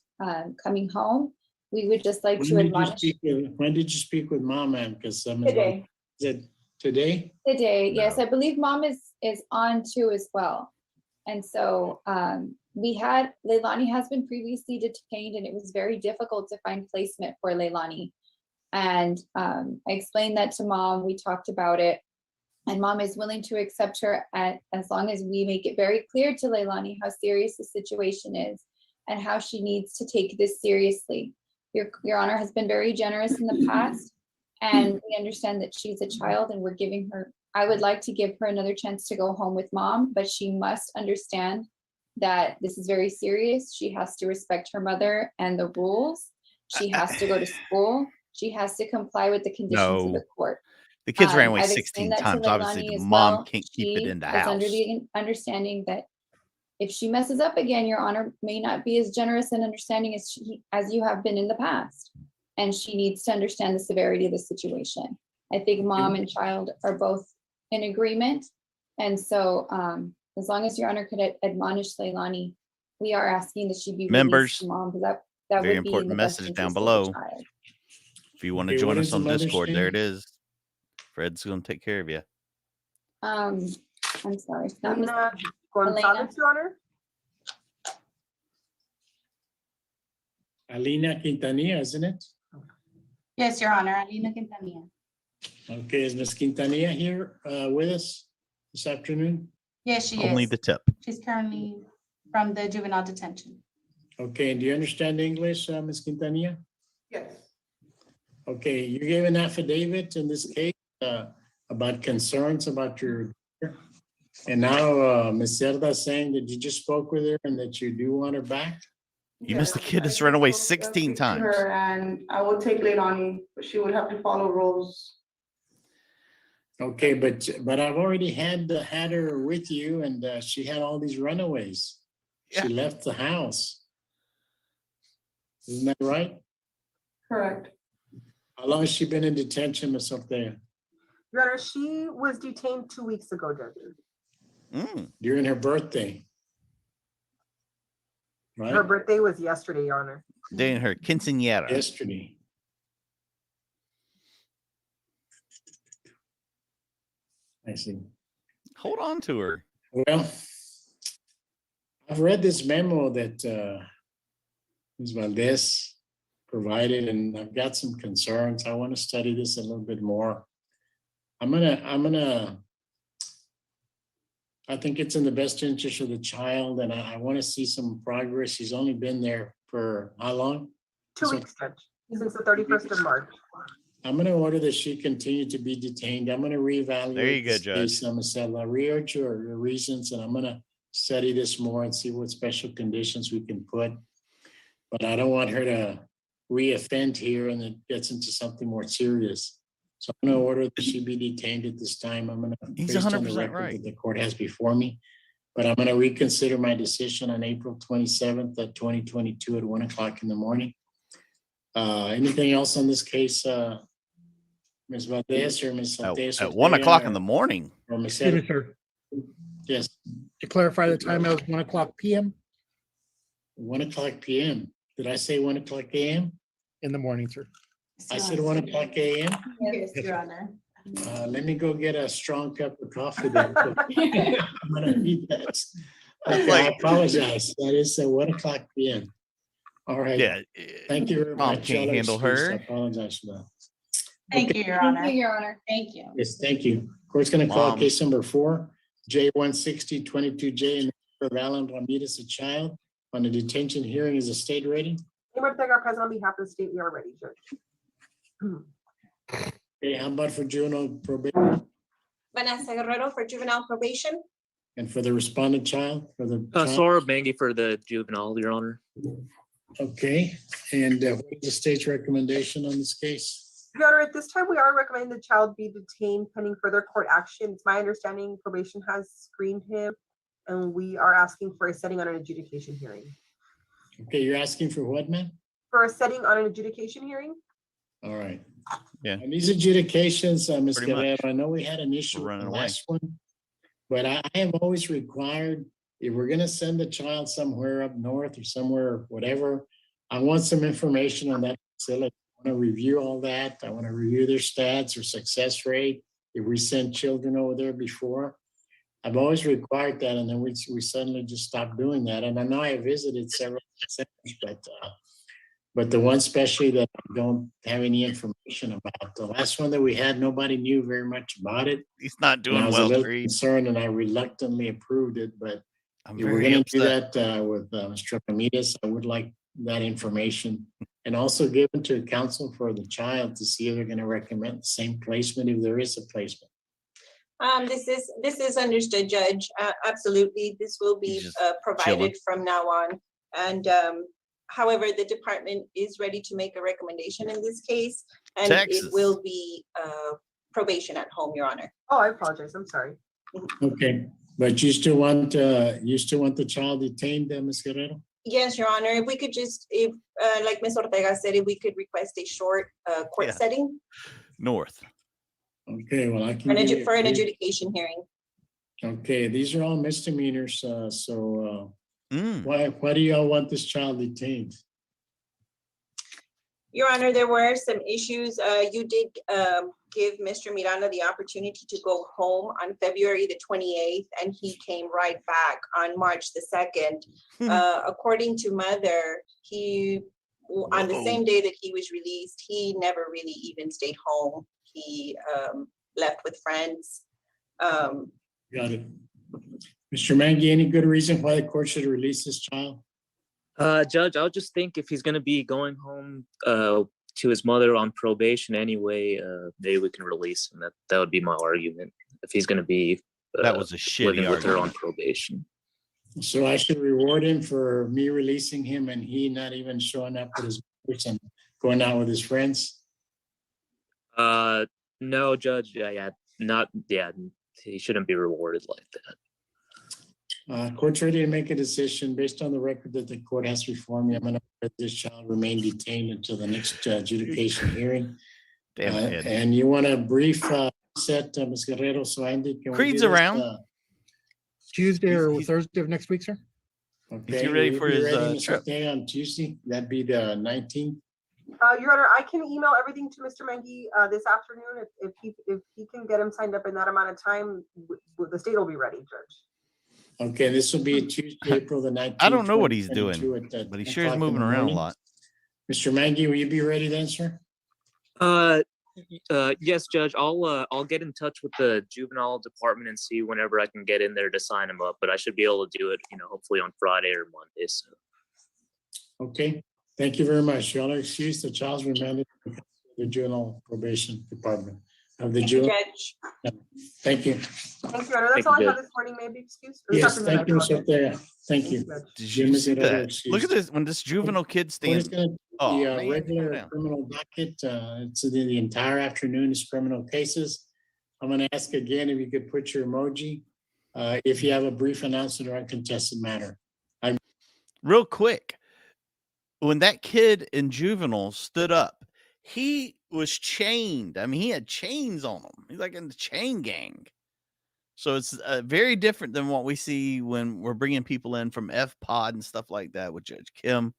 coming home. We would just like to admonish When did you speak with mom, ma'am? Because today. Is it today? Today, yes, I believe mom is on too as well. And so Leilani has been previously detained and it was very difficult to find placement for Leilani. And I explained that to mom, we talked about it. And mom is willing to accept her as long as we make it very clear to Leilani how serious the situation is and how she needs to take this seriously. Your Honor has been very generous in the past. And we understand that she's a child and we're giving her, I would like to give her another chance to go home with mom, but she must understand that this is very serious. She has to respect her mother and the rules. She has to go to school. She has to comply with the conditions of the court. The kids ran away I've 16 explained that to times. Obviously, Leilani the as mom well. can't keep it She in the is house. under the understanding that if she messes up again, Your Honor may not be as generous and understanding as you have been in the past. And she needs to understand the severity of the situation. I think mom and child are both in agreement. And so as long as Your Honor could admonish Leilani, we are asking that she be Members, released to mom, because that very would be in important the best message down interest of the below. child. If you want to Okay, join what us is on the mother's Discord, there it name? is. Fred's going to take care of you. I'm sorry. not Miss- Elena Gonzalez, Your Honor? Alina Quintanilla, isn't it? Yes, Your Honor, Alina Quintanilla. Okay, is Ms. Quintanilla here with us this afternoon? Yes, she Only is. the tip. She's currently from the juvenile detention. Okay, and do you understand English, Ms. Quintanilla? Yes. Okay, you gave an affidavit in this case about concerns about your, and now Ms. Cerda saying that you just spoke with her and that you do want her back? You missed the kid that's run away 16 times. Her, and I will take Leilani, but she would have to follow rules. Okay, but I've already had her with you, and she had all these runaways. She left the house. Isn't that right? Correct. How long has she been in detention, Ms. Ortega? Your Honor, she was detained 2 weeks ago, Judge. During her birthday. Right? Her birthday was yesterday, Your Honor. During her quinceañera. Yesterday. I see. Hold on to her. Well, I've read this memo that Ms. Valdez provided, and I've got some concerns. I want to study this a little bit more. I think it's in the best interest of the child, and I want to see some progress. She's only been there for how long? 2 weeks, Judge, since the 31st of March. I'm going to order that she continue to be detained. I'm going to reevaluate. There you go, this case. Judge. I'm going to say, rearch your reasons, and I'm going to study this more and see what special conditions we can put. But I don't want her to reoffend here and it gets into something more serious. So I'm going to order that she be detained at this time. I'm going to, He's based on the 100% record right. that the court has before me. But I'm going to reconsider my decision on April 27th of 2022 at 1 o'clock in the morning. Anything else on this case, Ms. Valdez or Ms. Valdez? At 1 o'clock in the morning. Or Ms. Excuse me, Eder? sir. Yes, To clarify the time, it was 1 o'clock PM 1 o'clock PM. Did I say 1 o'clock AM? in the morning, sir. I said 1 o'clock AM. Yes, Your Honor. Let me go get a strong cup of coffee then. I'm gonna need that. Okay, I apologize. That is 1 o'clock PM. All right. Yeah. Thank you very Mom much. can't Y'all are handle excused. her. I apologize for that. Thank you, Your Honor. Thank you, Your Honor. Thank you. Yes, thank you. Court's gonna call Mom. case number 4, J16022J in the of Alan Ramirez, a child, on the detention hearing. Is the state ready? Mayor Ortega, present on behalf of the state, we are ready, Judge. Okay, how about for juvenile probation Vanessa Guerrero for juvenile probation. and for the respondent child, for the child? Sora Bangi for the juvenile, Your Honor. Okay, and what is the state's recommendation on this case? Your Honor, at this time, we are recommending the child be detained pending further court action. It's my understanding probation has screened him, and we are asking for a setting on an adjudication hearing. Okay, you're asking for what, man? For a setting on an adjudication hearing? All right. Yeah. And these adjudications, Ms. Pretty much. Guerrero, I know we had an issue We're with the running away. last one, but I have always required, if we're gonna send the child somewhere up north or somewhere, whatever, I want some information on that facility. I want to review all that. I want to review their stats or success rate. If we sent children over there before, I've always required that, and then we suddenly just stopped doing that. And I know I visited several centers, but the one especially that I don't have any information about. The last one that we had, nobody knew very much about it. He's not And doing I was a well, little Creed. concerned, and I reluctantly approved it, but I'm if we're very gonna do upset. that with Mr. Ramirez, I would like that information. And also given to counsel for the child to see if they're gonna recommend the same placement if there is a placement. This is understood, Judge. Absolutely, this will be He's just provided chilling. from now on. And however, the department is ready to make a recommendation in this case, and Texas. it will be probation at home, Your Honor. Oh, I apologize. I'm sorry. Okay, but you still want the child detained, Ms. Guerrero? Yes, Your Honor. If we could just, if like Ms. Ortega said, if we could request a short court Yeah. setting North. Okay, well, I for can. an give you- for an adjudication hearing. Okay, these are all misdemeanors, so why do y'all want this child detained? Your Honor, there were some issues. You did give Mr. Miranda the opportunity to go home on February the 28th, and he came right back on March the 2nd. According to Mother, on the same day that he was released, he never really even stayed home. He left with friends. Got it. Mr. Mangi, any good reason why the court should release this child? Judge, I'll just think if he's gonna be going home to his mother on probation anyway, maybe we can release him. That would be my argument. If he's going to be That was a shitty living with her on argument. probation. So I should reward him for me releasing him and he not even showing up with his person, going out with his friends. No, Judge. He shouldn't be rewarded like that. Court's ready to make a decision based on the record that the court has before me. I'm gonna let this child remain detained until the next adjudication hearing. Damn it. And you want a brief set, Ms. Guerrero, so Andy? Can we Creed's do this, around. Tuesday or Thursday of next week, sir? Okay. he ready will you for be his, ready, Ms. trip? Ortega, on Tuesday? That'd be the 19th. Your Honor, I can email everything to Mr. Mengy this afternoon. If he can get him signed up in that amount of time, the state will be ready, Judge. Okay, this will be Tuesday, April the 19th. I don't know what he's doing, 2022 at, but he 10 sure is o'clock in moving the around a morning. lot. Mr. Mangy, will you be ready then, sir? Yes, Judge. I'll get in touch with the juvenile department and see whenever I can get in there to sign him up. But I should be able to do it, hopefully on Friday or Monday. So. Okay, thank you very much. Y'all are excused. The child's remanded to the juvenile probation department of the Thank you, juvenile. Judge. Thank you. Thank you, Your Honor. That's Thank all you, I have Judge. this morning. Maybe excuse. or this Yes, afternoon, thank you, I Ms. apologize. Ortega. Thank you. Judge. Did you Jim see is that? excused. Look at this. When this juvenile kid Court stands. is gonna Oh, the man, calm regular down. criminal docket, it's the entire afternoon is criminal cases. I'm gonna ask again if you could put your emoji, if you have a brief announcement or uncontested matter. Real quick, when that kid in juvenile stood up, he was chained. I mean, he had chains on him. He's like in the chain gang. So it's very different than what we see when we're bringing people in from FPOD and stuff like that with Judge Kim.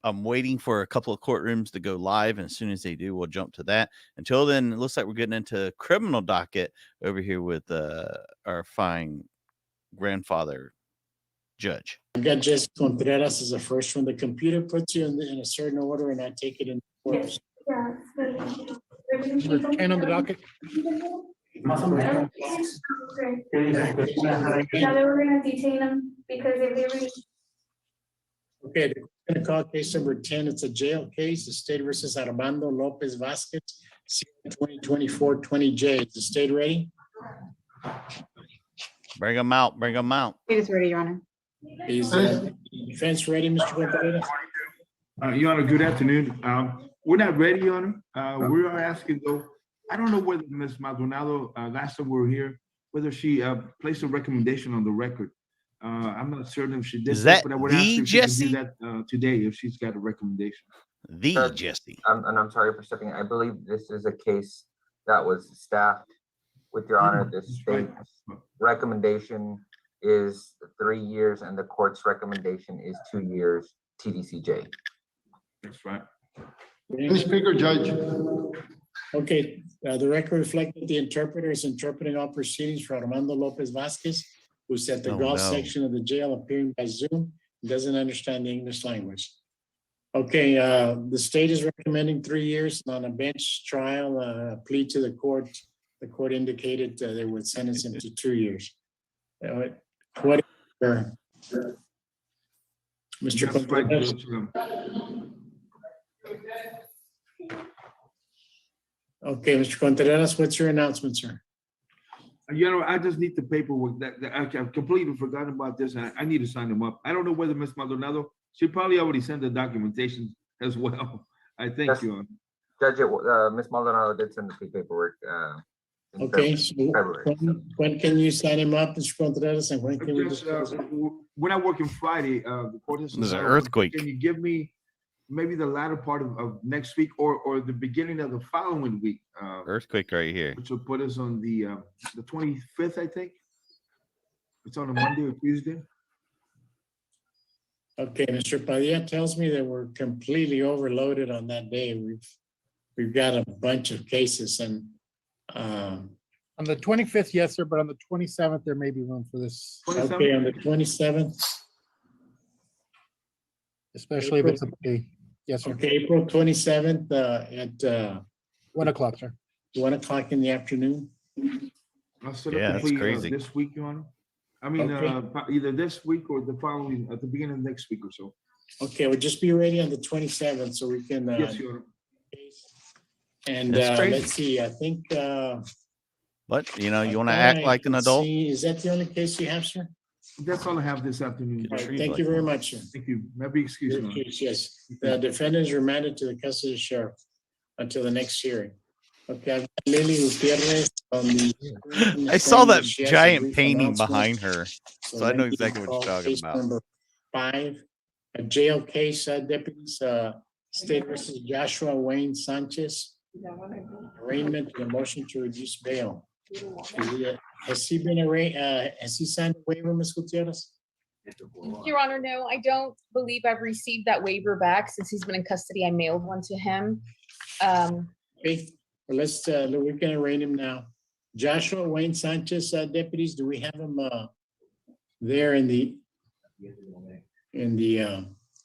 I'm waiting for a couple of courtrooms to go live, and as soon as they do, we'll jump to that. Until then, it looks like we're getting into criminal docket over here with our fine grandfather judge. I've got Jesse Contreras as the first one. The computer puts you in a certain order and I take it in order. Number 10 on the docket. Now they were gonna detain them because if they were. Okay, we're gonna call case number 10. It's a jail case, the state versus Armando Lopez Vasquez, 2024-20J. Is the state ready? Bring them out. Bring them out. It is ready, Your Honor. Is defense ready, Mr. Contreras? Your Honor, good afternoon. We're not ready, Your Honor. We are asking though, I don't know whether Ms. Maldonado, last time we were here, whether she placed a recommendation on the record. I'm not certain if she did. Is that but I would the ask if she can Jesse? do that today if she's got a recommendation. The Jesse. And I'm sorry for stepping in. I believe this is a case that was staffed. With Your Honor, the state's recommendation is 3 years and the court's recommendation is 2 years TDCJ. That's right. Speaker, Judge. Okay, the record reflected the interpreter is interpreting all proceedings for Armando Lopez Vasquez, who's at the Oh, golf no. section of the jail appearing by Zoom, and doesn't understand the English language. Okay, the state is recommending 3 years on a bench trial, plea to the court. The court indicated they would sentence him to 2 years. What, Mr. That's right, Contreras? Judge. Okay, Mr. Contreras, what's your announcement, sir? I just need the paperwork that I've completely forgotten about this. I need to sign them up. I don't know whether Ms. Maldonado, she probably already sent the documentation as well. I think, Yes. Your Honor. Judge, Ms. Maldonado did send the paperwork. In Okay, so February. when can you sign him up, Mr. Contreras, and when can we? Just, when I work in Friday, the court has. There's an decided, earthquake. Can you give me maybe the latter part of next week or the beginning of the following week? Earthquake right here. Which will put us on the 25th, I think. It's on a Monday or Tuesday. Okay, Mr. Padilla tells me that we're completely overloaded on that day. We've got a bunch of cases and On the 25th, yes, sir, but on the 27th, there may be room for this, okay, on the 27th. especially if it's a pay. Yes, sir. Okay, April 27th at 1 o'clock, sir. 1 o'clock in the afternoon. I'll set Yeah, up that's complete crazy. this week, Your Honor. I mean, Okay. either this week or the following, at the beginning of next week or so. Okay, we'll just be ready on the 27th so we can. Yes, Your Honor. And That's crazy. let's see, I think. But you know, you want to I act thought I like an could adult. see- Is that the only case you have, sir? That's all I have this afternoon. All right, Treat thank like you very one. much, sir. Thank you. Maybe excuse Your me. case, yes. The defendant is remanded to the custody of the sheriff until the next hearing. Okay, I've got Lily Gutierrez on the. I saw that She has a giant brief painting announcement. behind her, so I know exactly what you're talking Case about. number 5, a jail case, deputies, State versus Joshua Wayne Sanchez. Arraignment and a motion to reduce bail. Has he been has he signed a waiver, Ms. Gutierrez? Your Honor, no, I don't believe I've received that waiver back since he's been in custody. I mailed one to him. Okay, well, let's, we can arraign him now. Joshua Wayne Sanchez, deputies, do we have him, there in the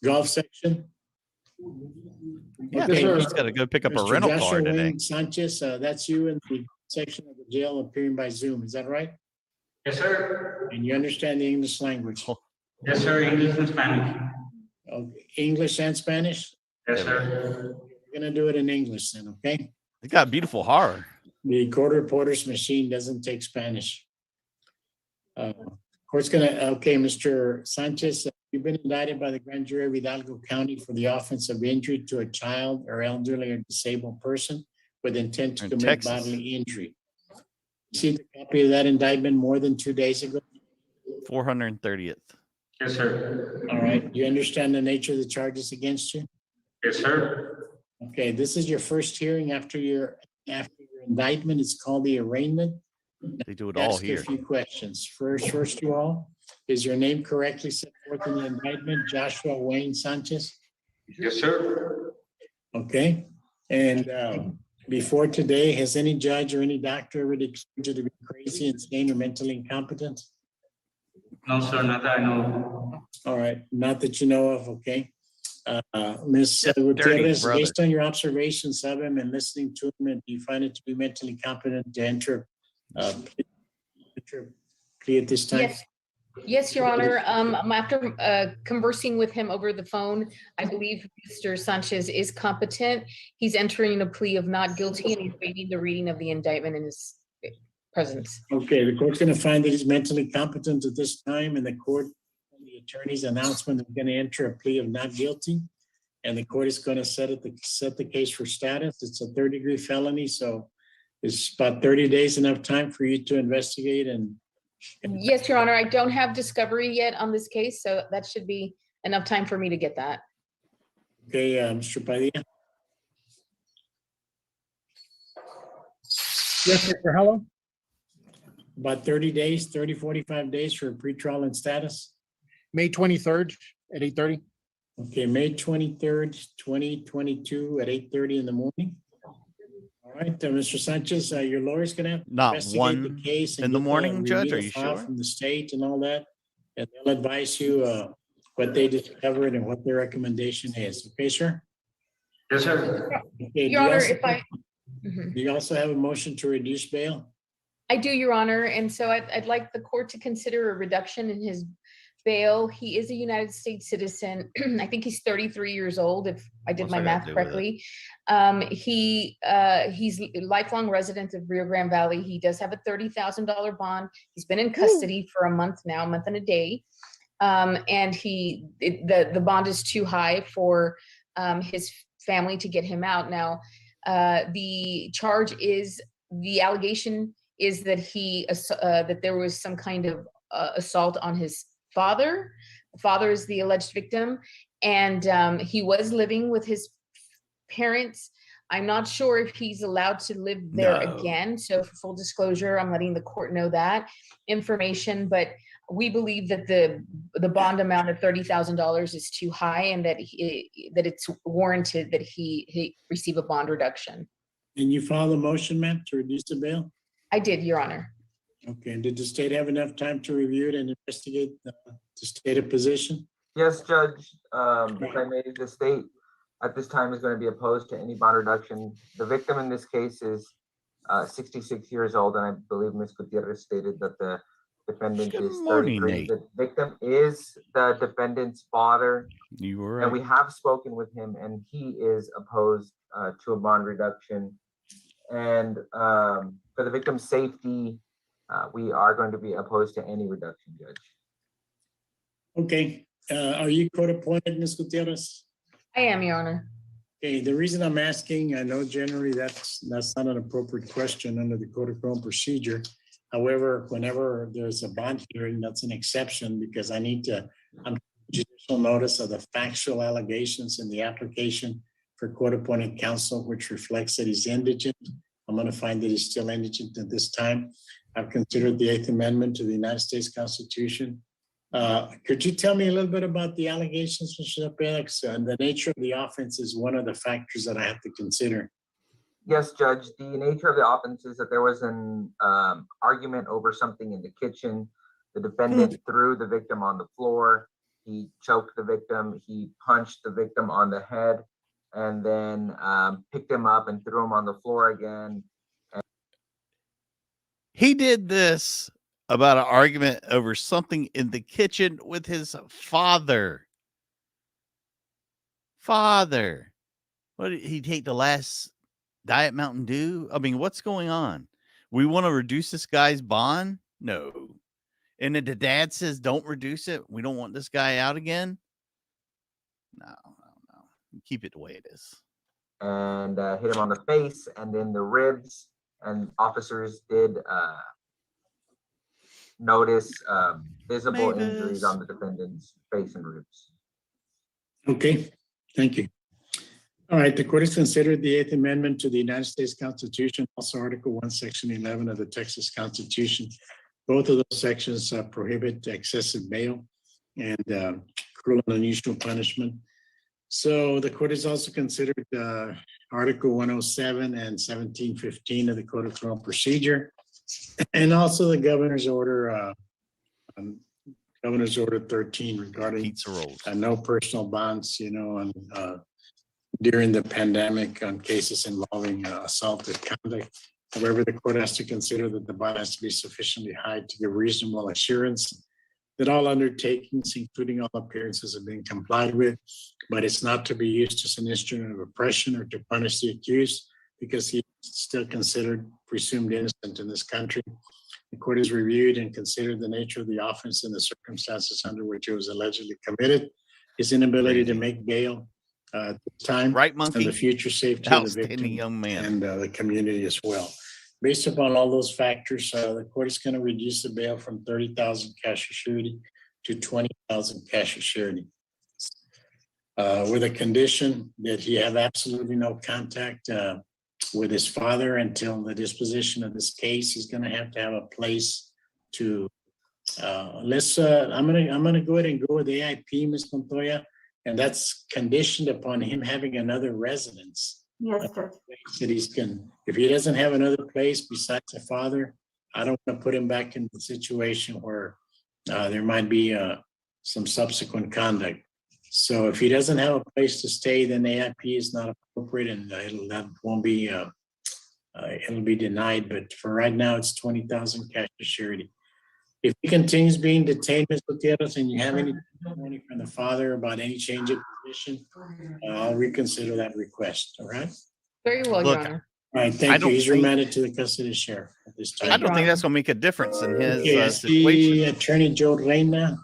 golf section? Yeah, Okay, he's got to go pick up a Mr. rental Joshua car today. Wayne Sanchez, that's you in the section of the jail appearing by Zoom, is that right? Yes, sir. And you understand the English language? Yes, sir. English and Spanish. Okay, English and Spanish? Yes, sir. We're gonna do it in English then, okay? He's got beautiful hair. The court reporter's machine doesn't take Spanish. Court's gonna, okay, Mr. Sanchez, you've been indicted by the grand jury of Hidalgo County for the offense of injury to a child or elderly or disabled person with intent to In commit Texas. bodily injury. See the copy of that indictment more than 2 days ago? 430th. Yes, sir. All right, you understand the nature of the charges against you? Yes, sir. Okay, this is your first hearing after your indictment. It's called the arraignment. They do it all Ask you here. a few questions. First of all, is your name correctly set forth in the indictment, Joshua Wayne Sanchez? Yes, sir. Okay, and before today, has any judge or any doctor ever declared you to be crazy, insane, or mentally incompetent? No, sir, not that I know. All right, not that you know of, okay? Ms. Dirty Gutierrez, brother. based on your observations of him and listening to him, and do you find it to be mentally competent to enter plea at this time? Yes. Yes, Your Honor. After conversing with him over the phone, I believe Mr. Sanchez is competent. He's entering a plea of not guilty and he's waiting the reading of the indictment in his presence. Okay, the court's gonna find that he's mentally competent at this time, and the court, the attorney's announcement, is gonna enter a plea of not guilty. And the court is gonna set the case for status. It's a third-degree felony, so it's about 30 days enough time for you to investigate and Yes, Your Honor. I don't have discovery yet on this case, so that should be enough time for me to get that. okay, Mr. Padilla? Yes, Mr. Hello? About 30 days, 30, 45 days for a pretrial and status? May 23rd at 8:30. Okay, May 23rd, 2022 at 8:30 in the morning. All right, Mr. Sanchez, your lawyer's gonna have to Not investigate one the case and in the get morning, review Judge? the Are you file sure? From the state and all that, and they'll advise you what they discovered and what their recommendation is. Okay, sir? Yes, sir. Okay, do Your you Honor, also- if I. Mhm. Do you also have a motion to reduce bail? I do, Your Honor, and so I'd like the court to consider a reduction in his bail. He is a United States citizen. I think he's 33 years old, if I did What's my that got math to do with it? correctly. He's a lifelong resident of Rio Grande Valley. He does have a $30,000 bond. He's been in custody for a month now, a month and a day. And the bond is too high for his family to get him out. Now, the allegation is that that there was some kind of assault on his father. The father is the alleged victim, and he was living with his parents. I'm not sure if he's allowed to live there No. again. So for full disclosure, I'm letting the court know that information, but we believe that the bond amount of $30,000 is too high and that it's warranted that he receive a bond reduction. And you filed a motion, ma'am, to reduce the bail? I did, Your Honor. Okay, and did the state have enough time to review it and investigate the stated position? Yes, Judge, if I may, the state at this time is going to be opposed to any bond reduction. The victim in this case is 66 years old, and I believe Ms. Gutierrez stated that the Defendant Good is morning, 33. Nate. The victim is the defendant's father, You were and right. we have spoken with him, and he is opposed to a bond reduction. And for the victim's safety, we are going to be opposed to any reduction, Judge. Okay, are you court appointed, Ms. Gutierrez? I am, Your Honor. Okay, the reason I'm asking, I know generally that's not an appropriate question under the Code of Criminal Procedure. However, whenever there's a bond hearing, that's an exception because I'm judicial notice of the factual allegations in the application for court-appointed counsel, which reflects that he's indigent. I'm going to find that he's still indigent at this time. I've considered the Eighth Amendment to the United States Constitution. Could you tell me a little bit about the allegations, Mr. Felix? And the nature of the offense is one of the factors that I have to consider. Yes, Judge, the nature of the offense is that there was an argument over something in the kitchen. The defendant threw the victim on the floor. He choked the victim. He punched the victim on the head and then picked him up and threw him on the floor again. He did this about an argument over something in the kitchen with his father. Father. What did he take the last Diet Mountain Dew? I mean, what's going on? We want to reduce this guy's bond? No. And then the dad says, don't reduce it. We don't want this guy out again. No. Keep it the way it is. And hit him on the face and then the ribs. And officers did notice visible injuries on the defendant's face and ribs. Okay, thank you. All right, the court has considered the Eighth Amendment to the United States Constitution, also Article 1, Section 11 of the Texas Constitution. Both of those sections prohibit excessive bail and cruel and unusual punishment. So the court has also considered Article 107 and 1715 of the Code of Criminal Procedure, and also the Governor's Order, Governor's Order 13 regarding pizza rolls. No personal bonds, and during the pandemic on cases involving assaulted conduct. However, the court has to consider that the bond has to be sufficiently high to give reasonable assurance that all undertakings, including all appearances, have been complied with, but it's not to be used as an instrument of oppression or to punish the accused because he's still considered presumed innocent in this country. The court has reviewed and considered the nature of the offense and the circumstances under which it was allegedly committed, his inability to make bail at the time, right, Monkey? and the future safety of the victim young man. and the community as well. Based upon all those factors, the court is going to reduce the bail from 30,000 cash or surety to 20,000 cash or surety, with a condition that he have absolutely no contact with his father until the disposition of this case. He's going to have a place to. I'm gonna go ahead and go with AIP, Ms. Montoya, and that's conditioned upon him having another residence. Yes, Judge. That if he doesn't have another place besides a father, I don't want to put him back in the situation where there might be some subsequent conduct. So if he doesn't have a place to stay, then AIP is not appropriate, and it'll be denied. But for right now, it's 20,000 cash to surety. If he continues being detained, Ms. Gutierrez, and you have any testimony from the father about any change in position, I'll reconsider that request. All right. Very well, Look, Your Honor. All right, I thank you. don't He's think- remanded to the custody of the sheriff at this time. I don't think that's going to make a difference in his Okay, I see situation. Attorney Joe Reyna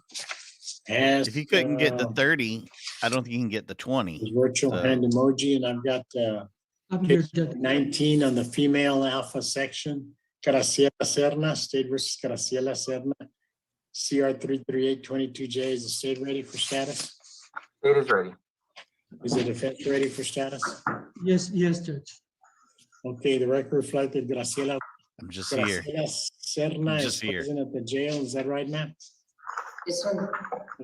has. If he couldn't get the 30, I don't think he can get the 20. his virtual So- hand emoji, and I've got case 19 on the female alpha section. Graciela Serna, State versus Graciela Serna. CR 33822J, is the state ready for status? State is ready. Is the defense ready for status? Yes, Judge. Okay, the record reflected Graciela. I'm just here. Graciela Serna is Just here. present at the jail. Is that right, ma'am? Yes, sir.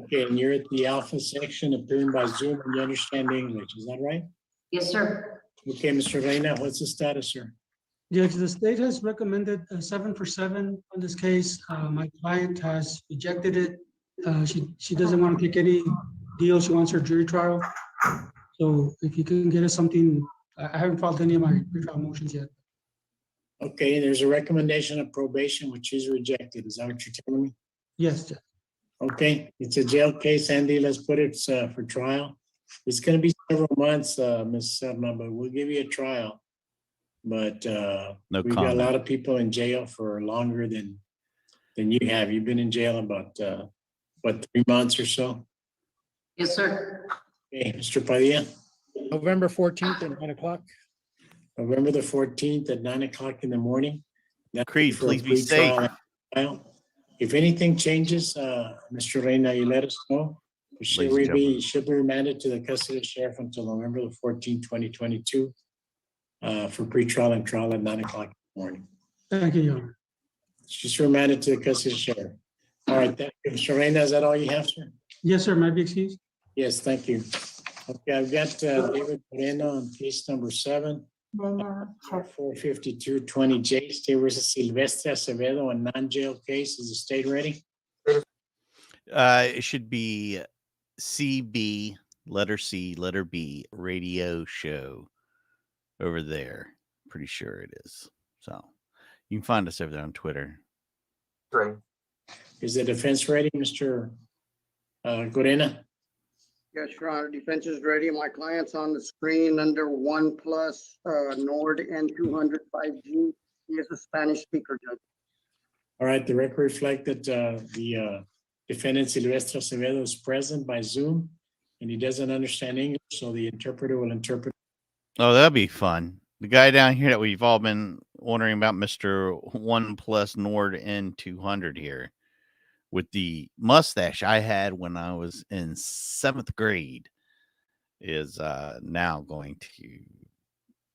Okay, and you're at the alpha section appearing by Zoom and you understand English. Is that right? Yes, sir. Okay, Mr. Reyna, what's the status, sir? Judge, the state has recommended 7 for 7 on this case. My client has rejected it. She doesn't want to take any deal. She wants her jury trial. So if you can get us something, I haven't filed any of my pretrial motions yet. Okay, there's a recommendation of probation which is rejected. Is that what you're telling me? Yes, Judge. Okay, it's a jail case, Andy. Let's put it for trial. It's gonna be several months, Ms. Serna, but we'll give you a trial. But No we've got a lot comment. of people in jail for longer than you have. You've been in jail about what, 3 months or so? Yes, sir. Okay, Mr. Padilla, November 14th at 9 o'clock. November the 14th at 9 o'clock in the morning. That's Creed, for a please be safe. pretrial trial. If anything changes, Mr. Reyna, you let us know. Ladies and gentlemen. Should be remanded to the custody of sheriff until November the 14th, 2022, for pretrial and trial at 9 o'clock in the morning. Thank you, Your Honor. It's just remanded to the custody of sheriff. All right, thank you. Mr. Reyna, is that all you have, sir? Yes, sir. May I be excused? Yes, thank you. Okay, I've got David Moreno on case number 7. 45220J, State versus Silvestre Acevedo, a non-jail case. Is the state ready? It should be CB, letter C, letter B, radio show over there. Pretty sure it is. So you can find us over there on Twitter. Ready. Is the defense ready, Mr. Gorena? Yes, Your Honor, defense is ready. My client's on the screen under OnePlus Nord N200 5G. He is a Spanish speaker, Judge. All right, the record reflect that the defendant Silvestre Acevedo is present by Zoom and he doesn't understand English, so the interpreter will interpret. Oh, that'd be fun. The guy down here that we've all been wondering about, Mr. OnePlus Nord N200 here, with the mustache I had when I was in 7th grade, is now going to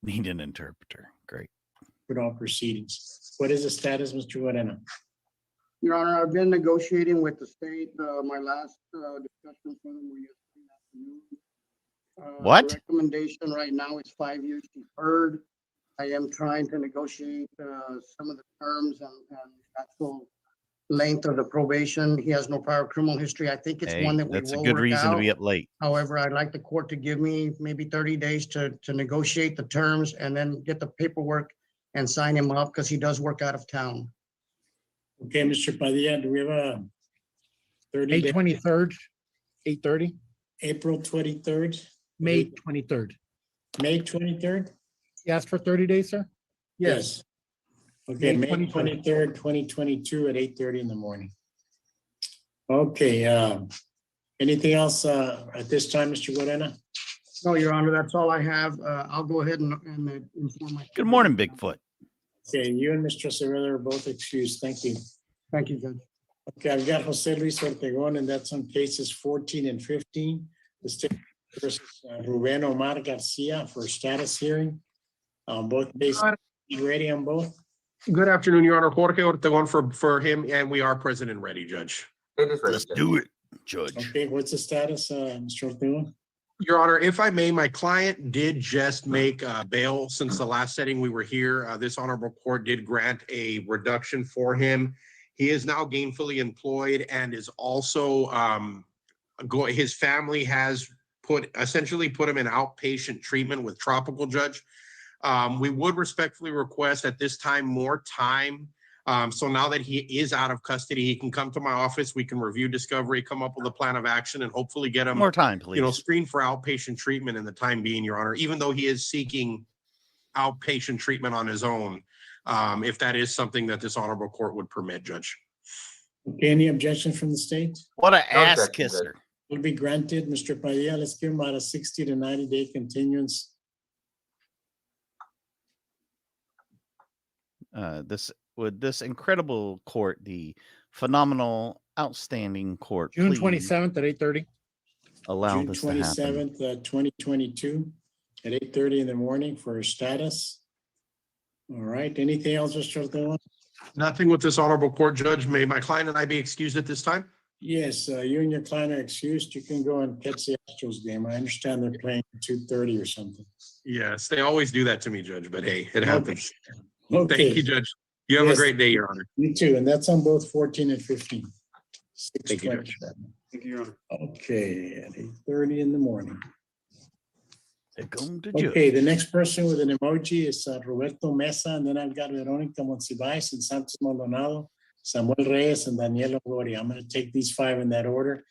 need an interpreter. Great. With all proceedings. What is the status, Mr. Gorena? Your Honor, I've been negotiating with the state. My last discussion for them were yesterday afternoon. What? The recommendation right now is 5 years deferred. I am trying to negotiate some of the terms and actual length of the probation. He has no prior criminal history. I think it's Hey, one that we that's a will good work reason to be out. up late. However, I'd like the court to give me maybe 30 days to negotiate the terms and then get the paperwork and sign him up because he does work out of town. Okay, Mr. Padilla, do we have a 30 May day? 23rd, 8:30, April 23rd? May 23rd. May 23rd? You asked for 30 days, sir? Yes. Okay, May May 23rd, 2022 at 8:30 in the morning. Okay, anything else at this time, Mr. Gorena? No, Your Honor, that's all I have. I'll go ahead and inform my. Good morning, Bigfoot. Okay, you and Mr. Acevedo are both excused. Thank you. Thank you, Judge. Okay, I've got Jose Luis Ortegon, and that's on cases 14 and 15. The state versus Ruben Omar Garcia for status hearing. Both cases, you ready on both? Good afternoon, Your Honor. Jorge Ortegon for him, and we are present and ready, Judge. It is ready. Let's do it, Judge. Okay, what's the status, Mr. Ortegon? Your Honor, if I may, my client did just make bail since the last setting we were here. This honorable court did grant a reduction for him. He is now gainfully employed and is also his family has essentially put him in outpatient treatment with Tropical, Judge. We would respectfully request at this time more time. So now that he is out of custody, he can come to my office. We can review discovery, come up with a plan of action, and hopefully get him More time, please. screened for outpatient treatment in the time being, Your Honor, even though he is seeking outpatient treatment on his own, if that is something that this honorable court would permit, Judge. Okay, any objection from the state? What a No ass objection, kisser. Will be granted, Mr. Padilla. Let's give him about a 60 to 90 day continuance. This incredible court, the phenomenal, outstanding court, June please 27th at 8:30. allow June this to happen. 27th, 2022 at 8:30 in the morning for status. All right, anything else, Mr. Ortegon? Nothing with this honorable court, Judge. May my client and I be excused at this time? Yes, you and your client are excused. You can go and catch the Astros game. I understand they're playing at 2:30 or something. Yes, they always do that to me, Judge, but hey, it happens. Okay. Thank you, Judge. You have a Yes. great day, Your Honor. You too, and that's on both 14 and 15. Thank you, 6:20. Judge. Thank you, Your Honor. Okay, at 8:30 in the morning. They're going to Okay, judge. the next person with an emoji is Roberto Mesa, and then I've got Veronica Monsiváis and Santos Maldonado, Samuel Reyes, and Daniela Gloria. I'm gonna take these 5 in that order,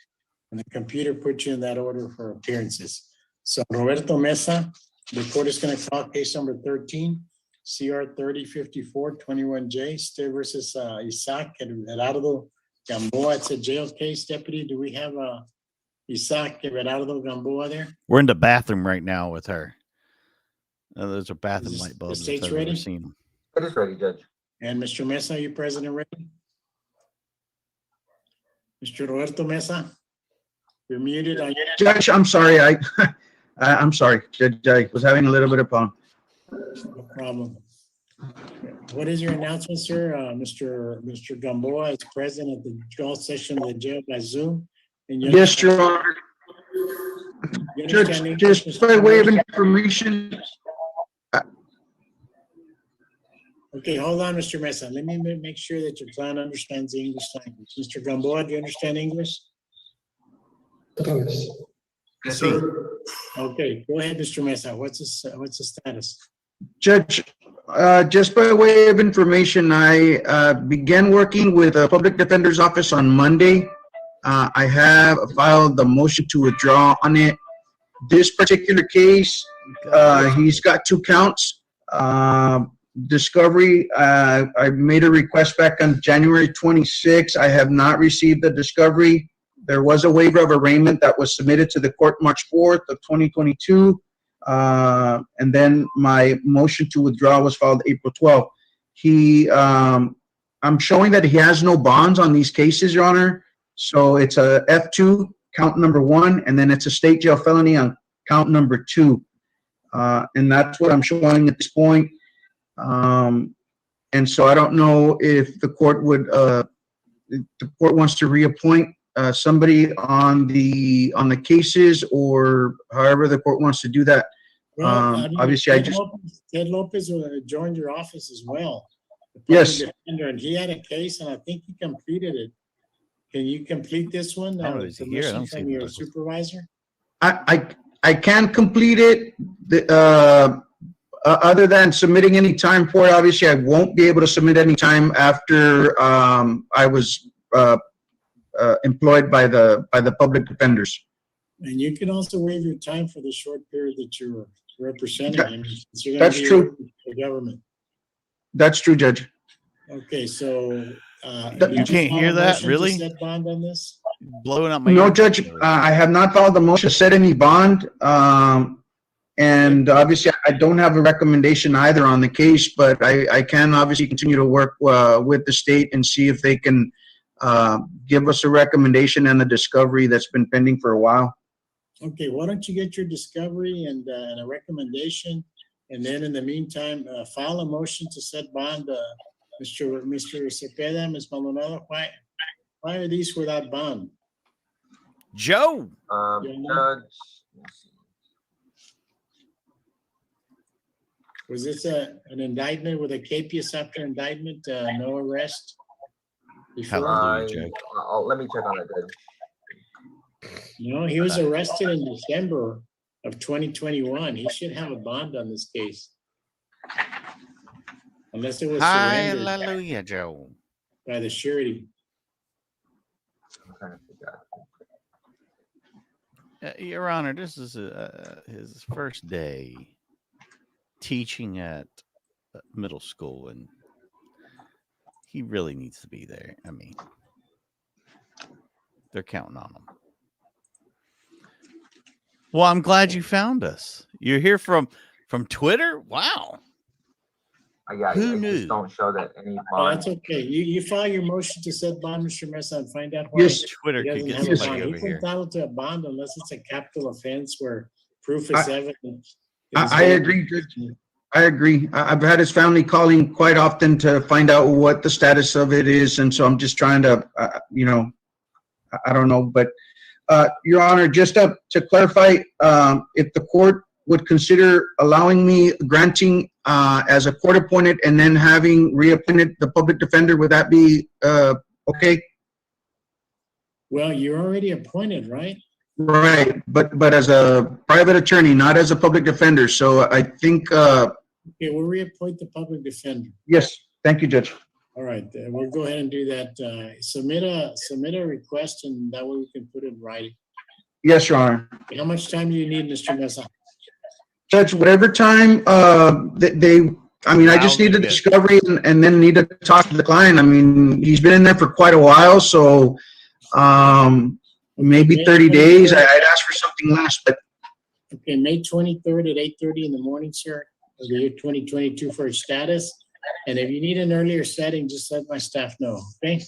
and the computer put you in that order for appearances. So Roberto Mesa, the court is gonna call case number 13, CR 3054 21J, State versus Isaac Everardo Gamboa. It's a jail case, deputy. Do we have Isaac Everardo Gamboa there? We're in the bathroom right now with her. Those are bathroom Is light the bulbs. if state's I've ever ready? seen them. It is ready, Judge. And Mr. Mesa, are you present and ready? Mr. Roberto Mesa? You're muted on your. Judge, I'm sorry, I'm sorry, Judge, I was having a little bit of problem. No problem. What is your announcement, sir? Mr. Gamboa is present at the jail session of the jail by Zoom. And you Yes, Your Honor. you Judge, understand English, just Mr. by way of Gamboa? information, Okay, hold on, Mr. Mesa. Let me make sure that your client understands the English language. Mr. Gamboa, do you understand English? Yes, sir. Okay, go ahead, Mr. Mesa. What's the status? Judge, just by way of information, I began working with the Public Defender's Office on Monday. I have filed the motion to withdraw on it. This particular case, he's got 2 counts. Discovery, I made a request back on January 26. I have not received the discovery. There was a waiver of arraignment that was submitted to the court March 4th of 2022. And then my motion to withdraw was filed April 12th. I'm showing that he has no bonds on these cases, Your Honor. So it's a F2, count number 1, and then it's a state jail felony on count number 2. And that's what I'm showing at this point. And so I don't know if the court would, if the court wants to reappoint somebody on the cases, or however the court wants to do that. Well, Obviously, Ted Lopez joined your office as well. the public Yes. defender, And he had a case, and I think he completed it. Can you complete this one? Oh, is he here? I Permission don't see from him. your supervisor? I can complete it. Other than submitting any time for it, obviously I won't be able to submit any time after I was employed by the public defenders. And you can also waive your time for the short period that you're representing him. since you're gonna That's be true. working for the government. That's true, Judge. Okay, so. You did can't file hear a that, motion to really? set bond on this? Blowing up my No, ears. Judge, I have not filed the motion to set any bond. And obviously, I don't have a recommendation either on the case, but I can obviously continue to work with the state and see if they can give us a recommendation and a discovery that's been pending for a while. Okay, why don't you get your discovery and a recommendation? And then in the meantime, file a motion to set bond, Mr. Cepeda, Ms. Maldonado, why are these without bond? Joe. Judge, Was this an indictment with a capious after indictment, no arrest? Before? let me check on that, Judge. No, he was arrested in December of 2021. He should have a bond on this case. Unless it was surrendered Hallelujah, Joe. by the surety. Your Honor, this is his first day teaching at middle school, and he really needs to be there. I mean, they're counting on him. Well, I'm glad you found us. You're here from Twitter? Wow. Who I knew? just don't show that any Oh, bond. that's okay. You file your motion to set bond, Mr. Mesa, and find out why. Yes. Twitter he could doesn't get have a somebody bond. over He's here. entitled to a bond unless it's a capital offense where proof is evident. I agree, Judge. I agree. I've had his family calling quite often to find out what the status of it is, and so I'm just trying to, I don't know, but Your Honor, just to clarify, if the court would consider allowing me granting as a court appointed and then having reappointed the public defender, would that be okay? Well, you're already appointed, right? Right, but as a private attorney, not as a public defender. So I think, Okay, we'll reappoint the public defender. yes, thank you, Judge. All right, we'll go ahead and do that. Submit a request and that way we can put it in writing. Yes, Your Honor. How much time do you need, Mr. Mesa? Judge, whatever time, I mean, I just need the discovery and then need to talk to the client. I mean, he's been in there for quite a while, so, maybe 30 days. I'd ask for something less, but Okay, May 23rd at 8:30 in the morning, sir, of the year 2022 for a status. And if you need an earlier setting, just let my staff know, okay?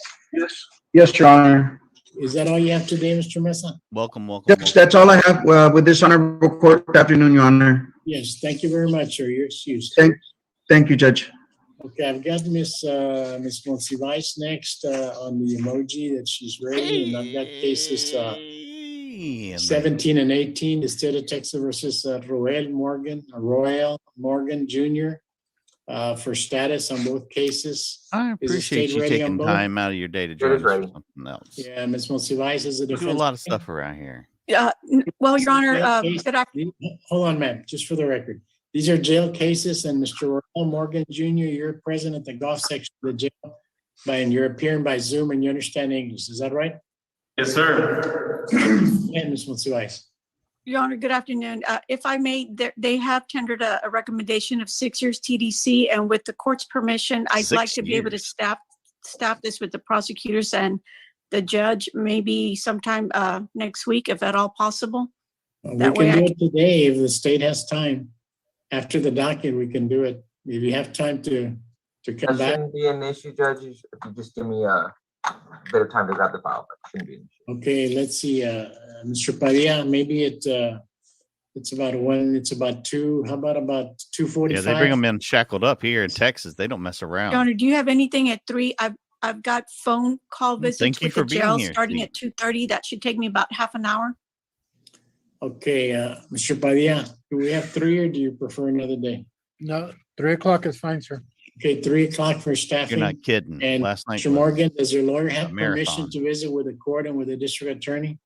yes, Your Honor. Is that all you have today, Mr. Mesa? Welcome. Yes, that's all I have, with this honorable court. Good afternoon, Your Honor. Yes, thank you very much, sir. You're excused. Thank you, Judge. Okay, I've got Miss Monsiváis next on the emoji that she's ready, and I've got cases 17 and 18, the state of Texas versus Royal Morgan Jr. For status on both cases. I Is the appreciate state you ready on taking both? time out of your day to join us for something else. Yeah, Ms. Monsiváis is a We do a defense. lot of stuff around here. Well, Your Honor, Case- good af- Hold on, ma'am, just for the record. These are jail cases, and Mr. Royal Morgan Jr., you're present at the golf section of the jail, and you're appearing by Zoom, and you understand English, is that right? Yes, sir. And Ms. Monsiváis. Your Honor, good afternoon. If I may, they have tendered a recommendation of 6 years TDC, and with the court's permission, I'd like 6 to be able to years. staff this with the prosecutors and the judge, maybe sometime next week, if at all possible. We That way can I do it today if the state has time. After the docket, we can do it. If you have time to That come back. shouldn't be an issue, judges, if you just give me a bit of time to grab the file, but it shouldn't be an issue. Okay, let's see, Mr. Padilla, maybe it's about two, how about 2:45? Yeah, they bring them in shackled up here in Texas. They don't mess around. Your Honor, do you have anything at 3? I've got phone call visits Thank you with for the being jail here, starting Steve. at 2:30. That should take me about half an hour. Okay, Mr. Padilla, do we have 3 or do you prefer another day? No, 3 o'clock is fine, sir. Okay, 3 o'clock for staffing. You're not kidding. And Last night Mr. was Morgan, does your lawyer a have permission marathon. to visit with the court and with the district attorney?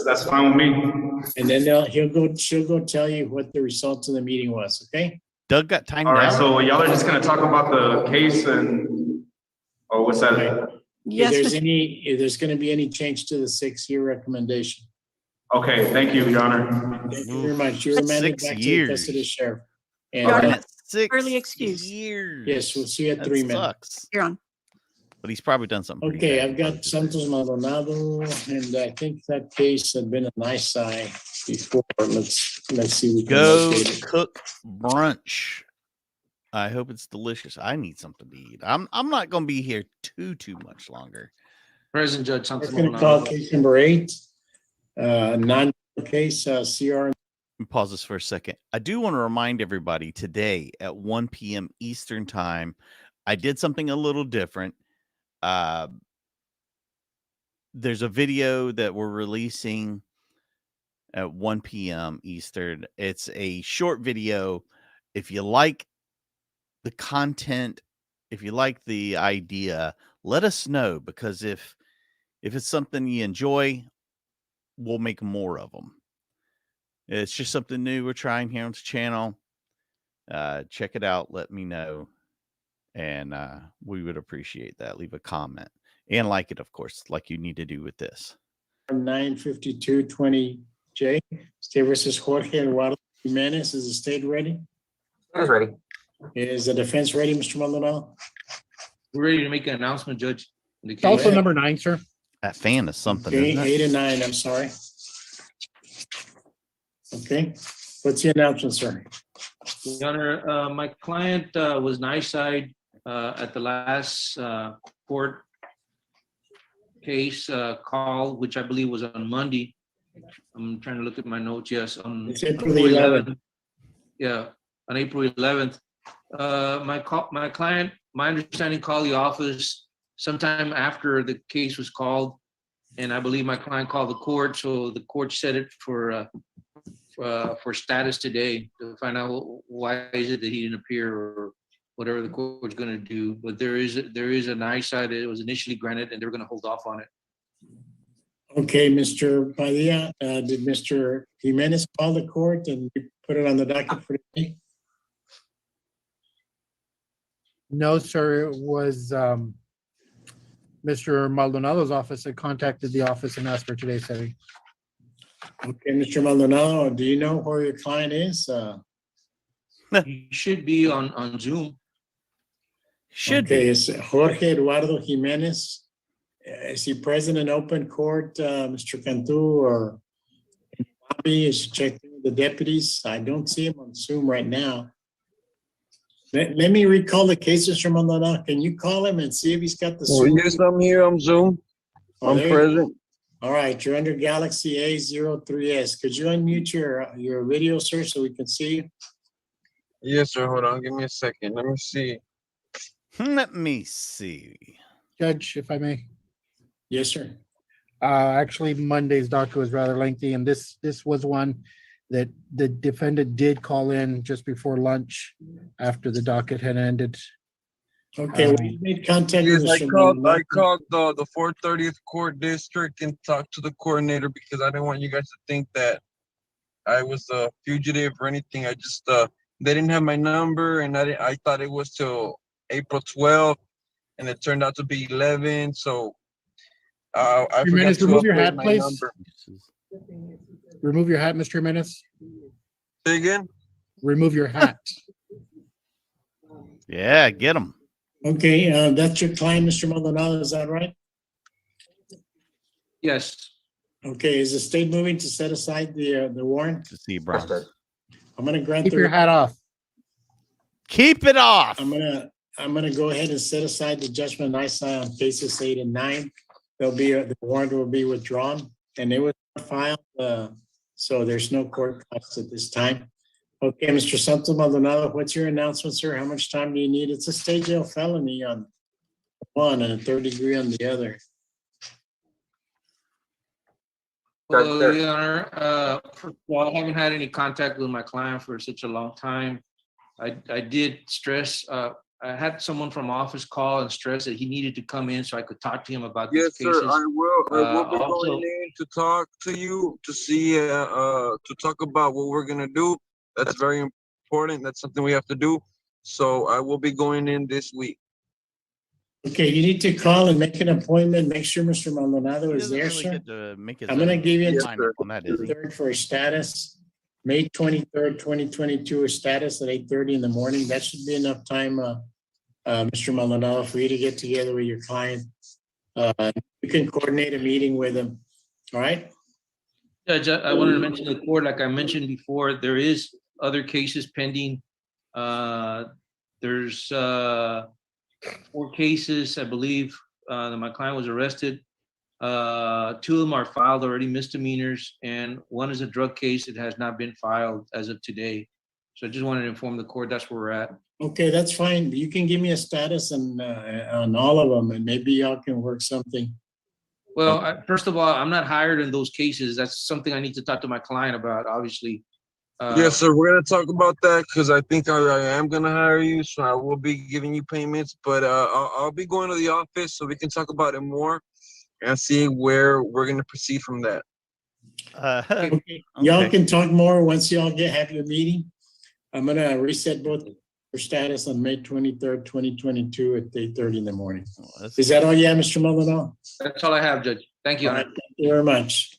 That's fine with me. And then she'll go tell you what the results of the meeting was, okay? Doug got time All right, now. so y'all are just gonna talk about the case and, or what's that? If there's gonna be any change to the 6-year recommendation. Okay, thank you, Your Honor. Thank you very much. You're remanded 6 back to the years. custody of sheriff. And, Your Honor, 6 early excuse. years. yes, we'll see you at That 3 minutes. sucks. You're on. But he's probably done something pretty Okay, bad. I've got Santos Maldonado, and I think that case had been a nice eye before. Let's see. We can Go locate it. cook brunch. I hope it's delicious. I need something to eat. I'm not gonna be here too much longer. Present Judge Santos We're gonna call Maldonado. case number 8, non-case, CR. Let me pause this for a second. I do want to remind everybody today at 1 p.m. Eastern time, I did something a little different. There's a video that we're releasing at 1 p.m. Eastern. It's a short video. If you like the content, if you like the idea, let us know, because if it's something you enjoy, we'll make more of them. It's just something new we're trying here on the channel. Check it out. Let me know. And we would appreciate that. Leave a comment and like it, of course, like you need to do with this. 95220J, State versus Jorge Eduardo Jimenez. Is the state ready? It is ready. Is the defense ready, Mr. Maldonado? We're ready to make an announcement, Judge. The It's also case- number 9, sir. That fan is something. Okay, Isn't 8 it? and 9, I'm sorry. Okay, what's the announcement, sir? Your Honor, my client was nice-eyed at the last court case call, which I believe was on Monday. I'm trying to look at my notes. Yes, on It's April the 11th. Yeah, on April 11th. My client, my understanding, called the office sometime after the case was called, and I believe my client called the court, so the court set it for status today to find out why is it that he didn't appear or whatever the court's going to do. But there is an eyesight that it was initially granted, and they're going to hold off on it. Okay, Mr. Padilla, did Mr. Jimenez call the court and you put it on the docket for today? No, sir, it was Mr. Maldonado's office that contacted the office and asked for today's hearing. Okay, Mr. Maldonado, do you know where your client is? You should be on Zoom. Okay, it's Jorge Eduardo Jimenez. Is he present in open court, Mr. Cantu, or Bobby is checking with the deputies? I don't see him on Zoom right now. Let me recall the cases from Maldonado. Can you call him and see if he's got the Zoom? Yes, I'm here on Zoom. Oh, I'm there you present. go. All right, you're under Galaxy A03S. Could you unmute your video, sir, so we can see you? Yes, sir. Hold on. Give me a second. Let me see. Let me see. Judge, if I may. Yes, sir. Actually, Monday's docket was rather lengthy, and this was one that the defendant did call in just before lunch after the docket had ended. Okay, we made contact with Yes, I Mr. called Maldonado. the 430th Court District and talked to the coordinator because I didn't want you guys to think that I was a fugitive or anything. I just they didn't have my number, and I thought it was till April 12th, and it turned out to be 11. So I forgot Jimenez, to remove your update hat, my please. number. Remove your hat, Mr. Jimenez. Say again? Remove your hat. Yeah, get him. Okay, that's your client, Mr. Maldonado, is that right? Yes. Okay, is the state moving to set aside the warrant? To see Brown. I'm gonna grant. Keep your hat off. Keep it off. I'm gonna go ahead and set aside the judgment I signed on cases 8 and 9. The warrant will be withdrawn, and it was filed, so there's no court costs at this time. Okay, Mr. Santos Maldonado, what's your announcement, sir? How much time do you need? It's a state jail felony on one and a third degree on the other. Well, Your Honor, first of all, I haven't had any contact with my client for such a long time. I did stress, I had someone from office call and stress that he needed to come in so I could talk to him about these Yes, cases. sir. I will be Also- going in to talk to you to see to talk about what we're gonna do. That's very important. That's something we have to do. So I will be going in this week. Okay, you need to call and make an appointment. Make sure Mr. Maldonado He is doesn't there, really sir. get to make his I'm gonna own give you mind up on that, is he? third for a status, May 23rd, 2022, a status at 8:30 in the morning. That should be enough time, Mr. Maldonado, for you to get together with your client. You can coordinate a meeting with him. All right? Judge, I wanted to mention to the court, like I mentioned before, there is other cases pending. There's 4 cases, I believe, that my client was arrested. 2 of them are filed already misdemeanors, and 1 is a drug case that has not been filed as of today. So I just wanted to inform the court that's where we're at. Okay, that's fine. You can give me a status on all of them, and maybe y'all can work something. Well, first of all, I'm not hired in those cases. That's something I need to talk to my client about, obviously. Yes, sir. We're gonna talk about that because I think I am gonna hire you, so I will be giving you payments. But I'll be going to the office so we can talk about it more and see where we're gonna proceed from that. Okay. Y'all can talk more once y'all have your meeting. I'm gonna reset both for status on May 23rd, 2022 at 8:30 in the morning. Is that all you have, Mr. Maldonado? That's all I have, Judge. Thank you. All Your right, Honor. thank you very much.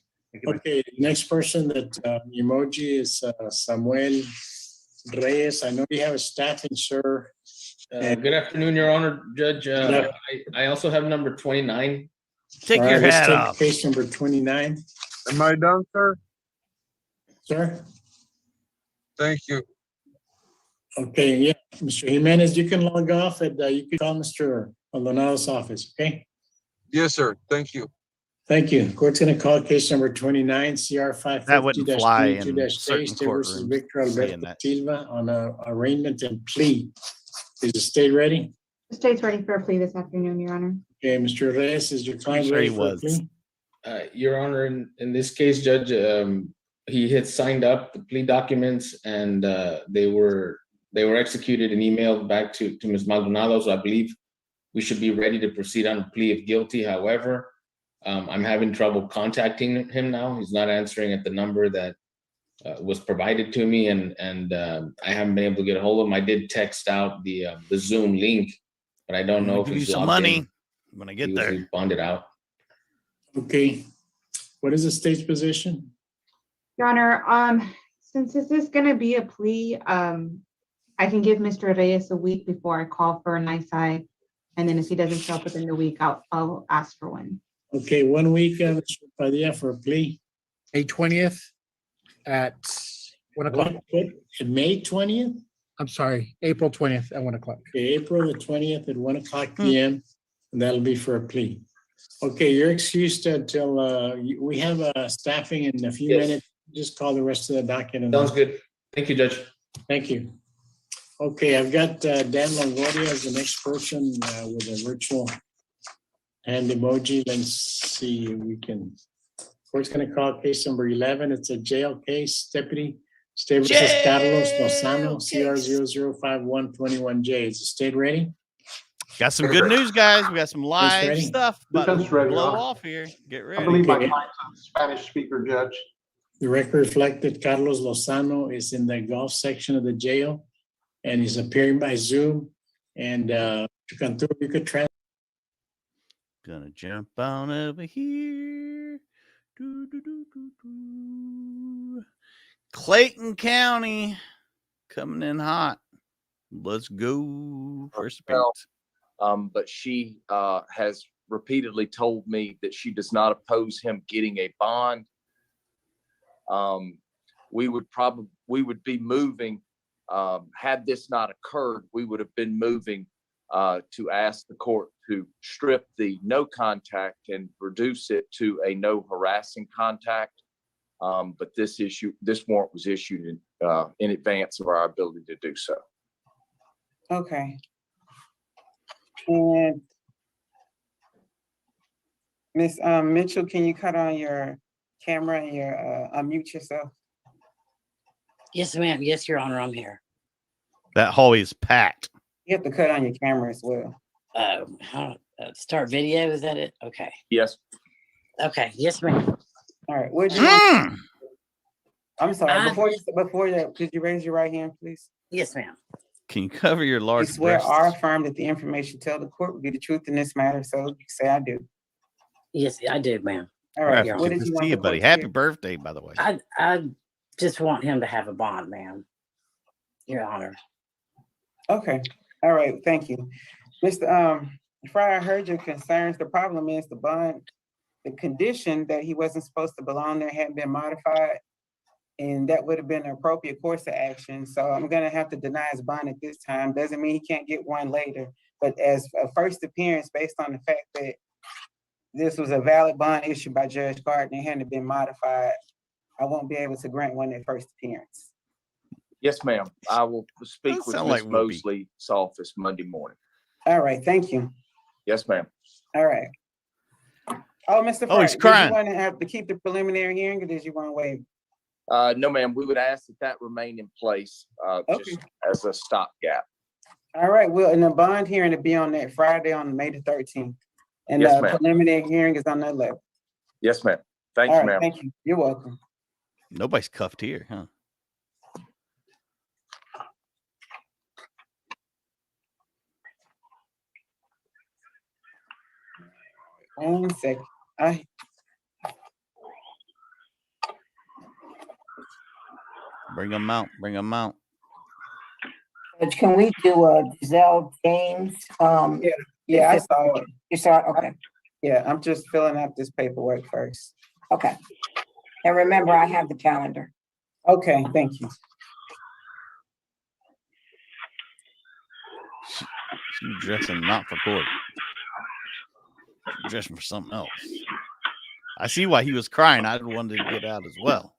Okay, the next person that emoji is Samuel Reyes. I know you have a staffing, sir. Good afternoon, Your Honor, Judge. I also have number 29. Take All your right, let's hat take off. Case number 29. Am I done, sir? Sir? Thank you. Okay, yeah, Mr. Jimenez, you can log off and you can call Mr. Maldonado's office, okay? Yes, sir. Thank you. Thank you. Court's gonna call case number 29, CR That wouldn't fly in 550-22-J, certain State versus courtrooms, Victor saying Alberto that. Silva on a arraignment and plea. Is the state ready? The state's ready for a plea this afternoon, Your Honor. Okay, Mr. Reyes, is your client sure ready he for a was. plea? Your Honor, in this case, Judge, he had signed up the plea documents and they were executed and emailed back to Ms. Maldonado. So I believe we should be ready to proceed on a plea of guilty. However, I'm having trouble contacting him now. He's not answering at the number that was provided to me, and I haven't been able to get a hold of him. I did text out the Zoom link, but I don't I'm know gonna if give you he's some logged money in. when I He get was there. responded out. Okay. What is the state's position? Your Honor, since this is gonna be a plea, I can give Mr. Reyes a week before I call for an ISI. And then if he doesn't show up within the week, I'll ask for one. Okay, 1 week, Mr. Padilla, for a plea. May 20th at 1 o'clock. May 20th? I'm sorry, April 20th at 1 o'clock. Okay, April the 20th at 1 o'clock PM, and that'll be for a plea. Okay, you're excused until, we have staffing in a few Yes. minutes. Just call the rest of the docket. And Sounds good. Thank you, Judge. Thank you. Okay, I've got Dan Longoria as the next person with a virtual hand emoji. Let's see if we can. Court's gonna call case number 11. It's a jail case, Deputy State versus Carlos Lozano, CR 005121J. Is the state ready? Got some good news, guys. We got some live ready? stuff about to Defense ready, blow Your Honor. off here. Get ready. I believe my client's a Spanish speaker, Judge. The record reflected Carlos Lozano is in the golf section of the jail and he's appearing by Zoom. And to Cantor, you could translate. Gonna jump on over here. Do, do, do, do, do. Clayton County coming in hot. Let's go. First appearance. But she has repeatedly told me that she does not oppose him getting a bond. We would be moving, had this not occurred, we would have been moving to ask the court to strip the no contact and reduce it to a no harassing contact. But this warrant was issued in advance of our ability to do so. Okay. And Ms. Mitchell, can you cut on your camera and unmute yourself? Yes, ma'am. Yes, Your Honor, I'm here. That hallway is packed. You have to cut on your camera as well. Start video, is that it? Okay. Yes. Okay, yes, ma'am. All right, would you? I'm sorry, before you, could you raise your right hand, please? Yes, ma'am. Can you cover your You large swear breasts? or affirm that the information tell the court will be the truth in this matter, so you say I do. Yes, I do, ma'am. All right, Good what to did you see want you, the buddy. court to Happy hear? birthday, by the way. I just want him to have a bond, ma'am. Your Honor. Okay, all right, thank you. Mr. Fryer, I heard your concerns. The problem is the bond, the condition that he wasn't supposed to belong there hadn't been modified. And that would have been an appropriate course of action. So I'm gonna have to deny his bond at this time. Doesn't mean he can't get one later. But as a first appearance, based on the fact that this was a valid bond issued by Judge Gardner and hadn't been modified, I won't be able to grant one at first appearance. Yes, ma'am. I will speak Doesn't with sound Ms. like Whoopi. Mosley's office Monday morning. All right, thank you. Yes, ma'am. All right. Oh, Mr. Oh, he's Fryer, did crying. you want to have to keep the preliminary hearing or did you want to waive? No, ma'am. We would ask that remain in place just as a stopgap. All right, well, and the bond hearing will be on that Friday on May the 13th. And Yes, the ma'am. preliminary hearing is on the 11th. Yes, ma'am. Thank All you, right, ma'am. thank you. You're welcome. Nobody's cuffed here, huh? One second. Bring them out. Bring them out. Judge, can we do Giselle James? Yeah, I saw it. You saw it? Okay. Yeah, I'm just filling out this paperwork first. Okay. And remember, I have the calendar. Okay, thank you. She's dressing not for court. She's dressing for something else. I see why he was crying. I wanted to get out as well.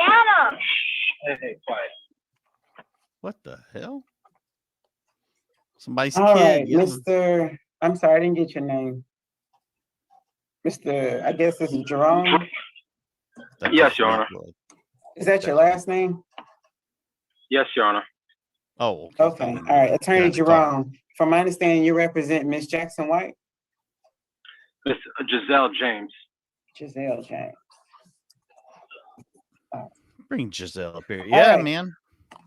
Adam! Hey, quiet. What the hell? Somebody's All kid. right, yelling. I'm sorry, I didn't get your name. I guess this is Jerome. That's Yes, just Your not Honor. good. Is that your last name? Yes, Your Honor. Oh, Okay, all right. Attorney Got it, sorry. Jerome, from my understanding, you represent Ms. Jackson White? Miss Giselle James. Giselle James. Bring Giselle up here. All Yeah, right. man.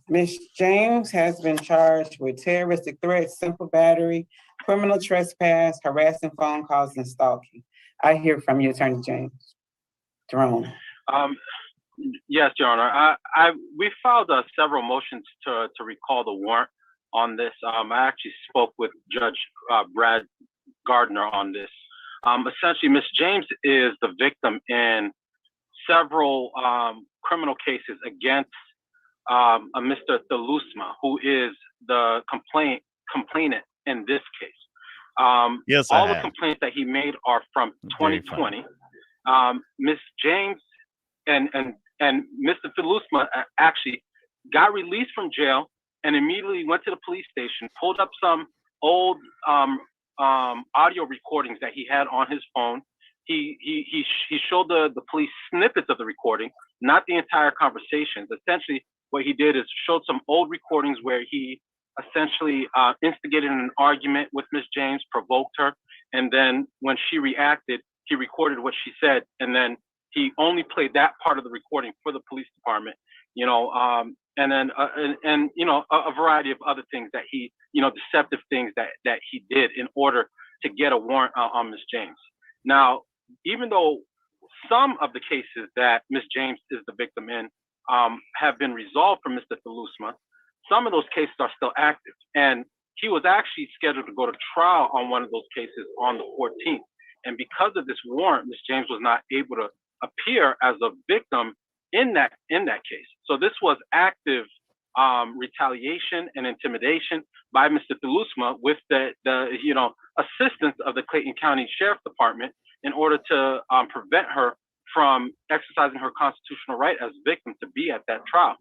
Ms. James has been charged with terroristic threats, simple battery, criminal trespass, harassing phone calls, and stalking. I hear from you, Attorney James. Jerome. Yes, Your Honor. We filed several motions to recall the warrant on this. I actually spoke with Judge Brad Gardner on this. Essentially, Ms. James is the victim in several criminal cases against a Mr. Thelusma, who is the complainant in this case. Yes, all I the have. complaints that he made are from Very 2020. Ms. James and Mr. Thelusma actually got released from jail and immediately went to the police station, pulled up some old audio recordings that he had on his phone. He showed the police snippets of the recording, not the entire conversations. Essentially, what he did is showed some old recordings where he essentially instigated an argument with Ms. James, provoked her, and then when she reacted, he recorded what she said, and then he only played that part of the recording for the police department, and then a variety of other things that he, deceptive things that he did in order to get a warrant on Ms. James. Now, even though some of the cases that Ms. James is the victim in have been resolved for Mr. Thelusma, some of those cases are still active. And he was actually scheduled to go to trial on one of those cases on the 14th. And because of this warrant, Ms. James was not able to appear as a victim in that case. So this was active retaliation and intimidation by Mr. Thelusma with the assistance of the Clayton County Sheriff's Department in order to prevent her from exercising her constitutional right as victim to be at that trial.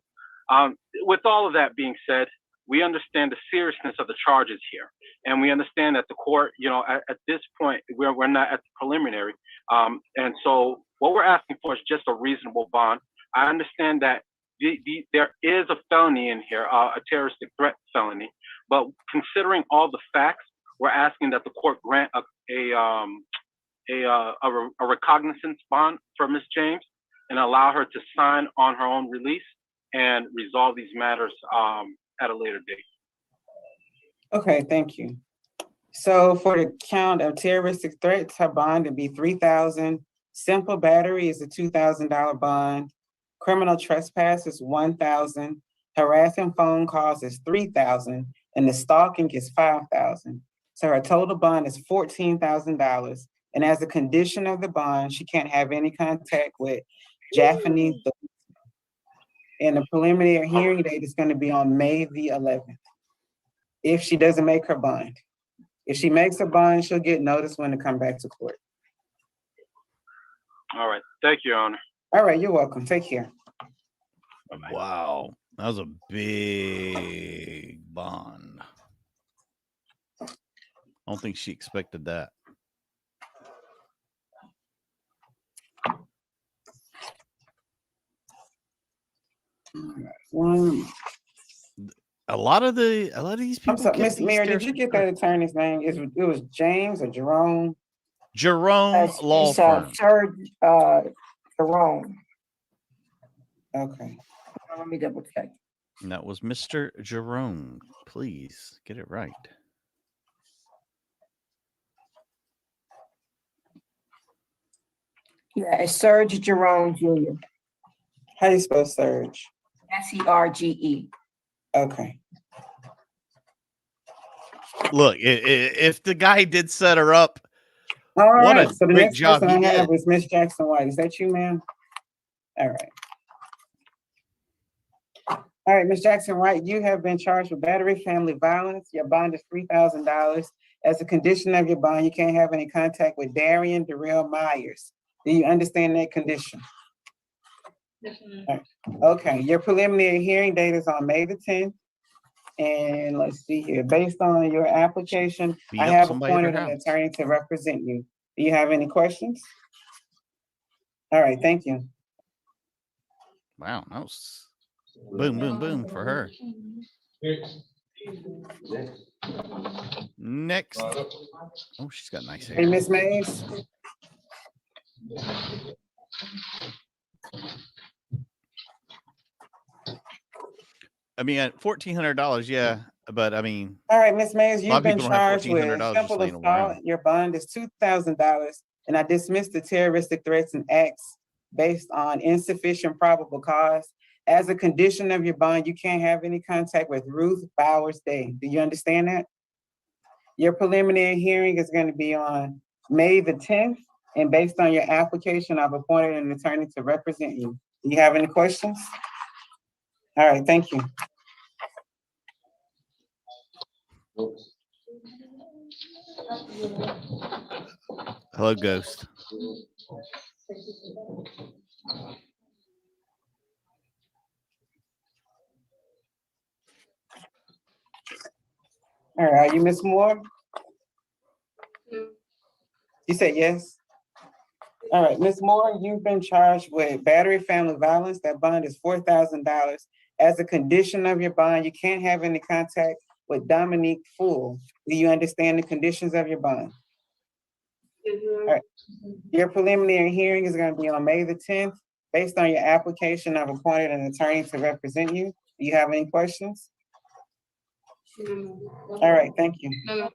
With all of that being said, we understand the seriousness of the charges here. And we understand that the court, at this point, we're not at the preliminary. And so what we're asking for is just a reasonable bond. I understand that there is a felony in here, a terroristic threat felony, but considering all the facts, we're asking that the court grant a recognizance bond for Ms. James and allow her to sign on her own release and resolve these matters at a later date. Okay, thank you. So for the count of terroristic threats, her bond would be $3,000. Simple battery is a $2,000 bond. Criminal trespass is $1,000. Harassing phone calls is $3,000, and the stalking is $5,000. So her total bond is $14,000. And as a condition of the bond, she can't have any contact with Japhanie. And the preliminary hearing date is going to be on May the 11th. If she doesn't make her bond. If she makes a bond, she'll get notice when to come back to court. All right. Thank you, Your Honor. All right, you're welcome. Take care. Wow. That was a big bond. I don't think she expected that. A lot of these people. I'm sorry, Miss Mayor, did you get that attorney's name? It was James or Jerome? Jerome Law It's Firm. Serge Jerome. Okay. Let me double check. And that was Mr. Jerome. Please get it right. Yeah, it's Serge Jerome Jr. How do you spell Serge? Serge. Okay. Look, if the guy did set her up, All what right. a So the great next job person he I have did. is Miss Jackson White. Is that you, ma'am? All right. All right, Miss Jackson White, you have been charged with battery, family violence. Your bond is $3,000. As a condition of your bond, you can't have any contact with Darian Darrell Myers. Do you understand that condition? All right. Okay, your preliminary hearing date is on May the 10th. And let's see here, based on your application, Beat I up have somebody at appointed their an house. attorney to represent you. Do you have any questions? All right, thank you. Wow, that was boom, boom, boom for her. Next. Oh, she's got nice Hey, hair. Ms. Mays? I mean, at $1,400, yeah, but I mean, All right, Ms. Mays, a lot you've of been people don't have charged with $1,400 just simple laying assault. around. Your bond is $2,000, and I dismissed the terroristic threats and acts based on insufficient probable cause. As a condition of your bond, you can't have any contact with Ruth Bowers Day. Do you understand that? Your preliminary hearing is going to be on May the 10th, and based on your application, I've appointed an attorney to represent you. Do you have any questions? All right, thank you. Hello, Ghost. All right, are you Ms. Moore? You said yes? All right, Ms. Moore, you've been charged with battery family violence. That bond is $4,000. As a condition of your bond, you can't have any contact with Dominique Fool. Do you understand the conditions of your bond? All right. Your preliminary hearing is going to be on May the 10th. Based on your application, I've appointed an attorney to represent you. Do you have any questions? All right, thank you.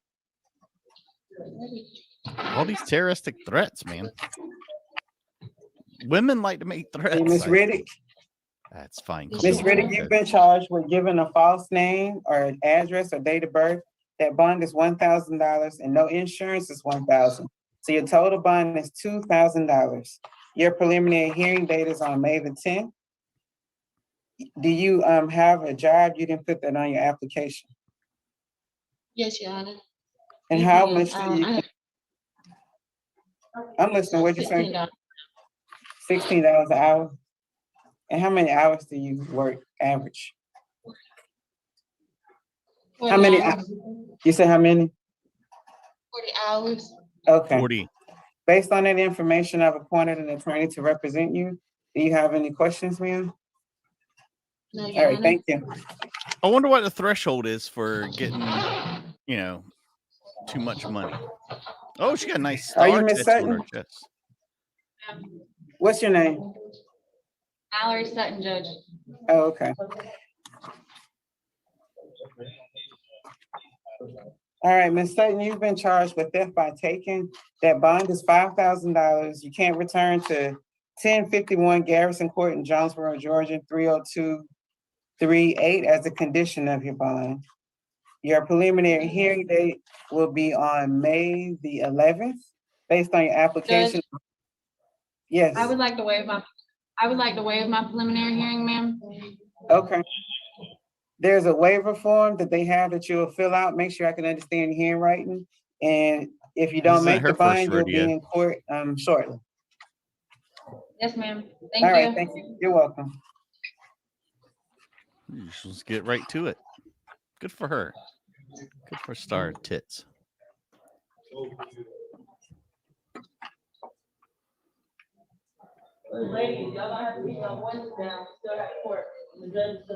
All these terroristic threats, man. Women like to make threats. Hey, Ms. Riddick. That's fine. Ms. Riddick, you've been charged with giving a false name or an address or date of birth. That bond is $1,000 and no insurance is $1,000. So your total bond is $2,000. Your preliminary hearing date is on May the 10th. Do you have a job? You didn't put that on your application. Yes, Your Honor. And how much do you? I'm listening. What'd you say? $16. $16 an hour. And how many hours do you work average? How many? You said how many? 40 hours. Okay. 40. Based on that information, I've appointed an attorney to represent you. Do you have any questions, ma'am? No, All right, thank you. I wonder what the threshold is for getting, you know, too much money. Oh, she got a nice Are you star Miss tattoo on her Sutton? chest. What's your name? Mallory Sutton, Judge. Oh, okay. All right, Ms. Sutton, you've been charged with theft by taking. That bond is $5,000. You can't return to 1051 Garrison Court in Jonesboro, Georgia, 30238 as a condition of your bond. Your preliminary hearing date will be on May the 11th, based on your application. Judge, Yes, I would like to waive my preliminary hearing, ma'am. okay. There's a waiver form that they have that you'll fill out. Make sure I can understand your handwriting. And if you This don't isn't make her the first bond, you'll be rodeo. in court shortly. Yes, ma'am. All Thank right, you. thank you. You're welcome. Let's get right to it. Good for her. Good for star tits.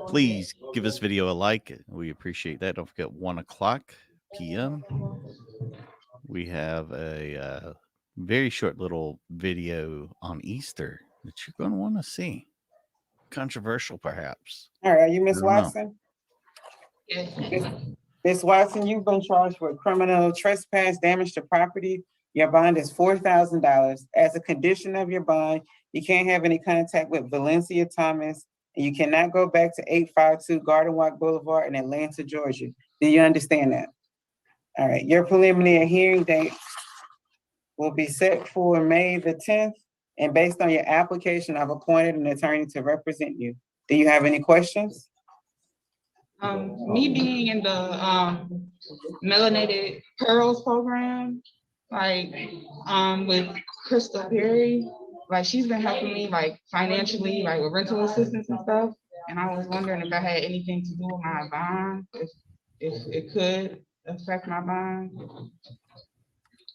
Please give this video a like. We appreciate that. Don't forget 1:00 p.m. We have a very short little video on Easter that you're going to want to see. Controversial, perhaps. All right, are you Miss I don't know. Watson? Yes. Miss Watson, you've been charged with criminal trespass, damage to property. Your bond is $4,000. As a condition of your bond, you can't have any contact with Valencia Thomas, and you cannot go back to 852 Garden Walk Boulevard in Atlanta, Georgia. Do you understand that? All right, your preliminary hearing date will be set for May the 10th, and based on your application, I've appointed an attorney to represent you. Do you have any questions? Me being in the Melanated Pearls program, like with Crystal Perry, like she's been helping me like financially, like with rental assistance and stuff. And I was wondering if that had anything to do with my bond, if it could affect my bond.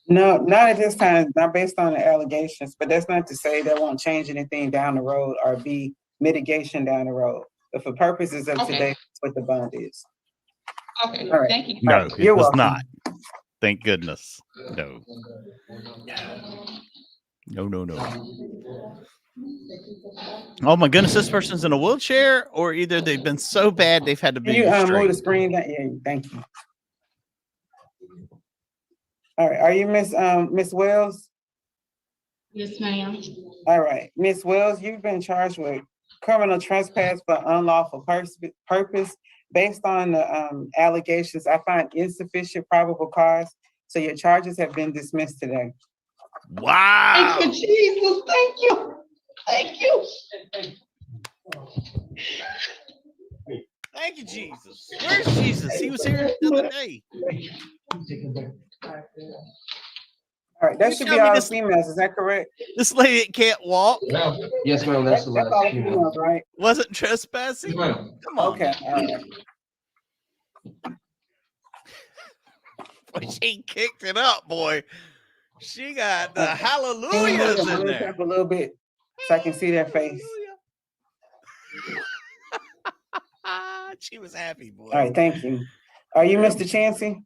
No, not at this time, not based on the allegations, but that's not to say that won't change anything down the road or be mitigation down the road. But for purposes of Okay. today, that's what the bond is. Okay, All right. thank you. No, it You're was welcome. not. Thank goodness. No. No. Oh my goodness, this person's in a wheelchair, or either they've been so bad they've had to Can be you move the restrained. screen down? Yeah, thank you. All right, are you Miss Wells? Yes, ma'am. All right, Miss Wells, you've been charged with criminal trespass for unlawful purpose. Based on the allegations, I find insufficient probable cause, so your charges have been dismissed today. Wow. Thank you, Jesus. Thank you. Thank you. Thank you, Jesus. Where's Jesus? He was here the other day. All right, that You should tell be me all the this- females, is that correct? This lady can't walk. Yes, ma'am, that's the That's last all the female. females, right? Wasn't trespassing. ma'am. Come on. Okay, now. all right. Boy, she kicked it up, boy. She got the Can you move hallelujahs the in balloon there. up a little bit so I can see their face? She was happy, boy. All right, thank you. Are you Mr. Chansey?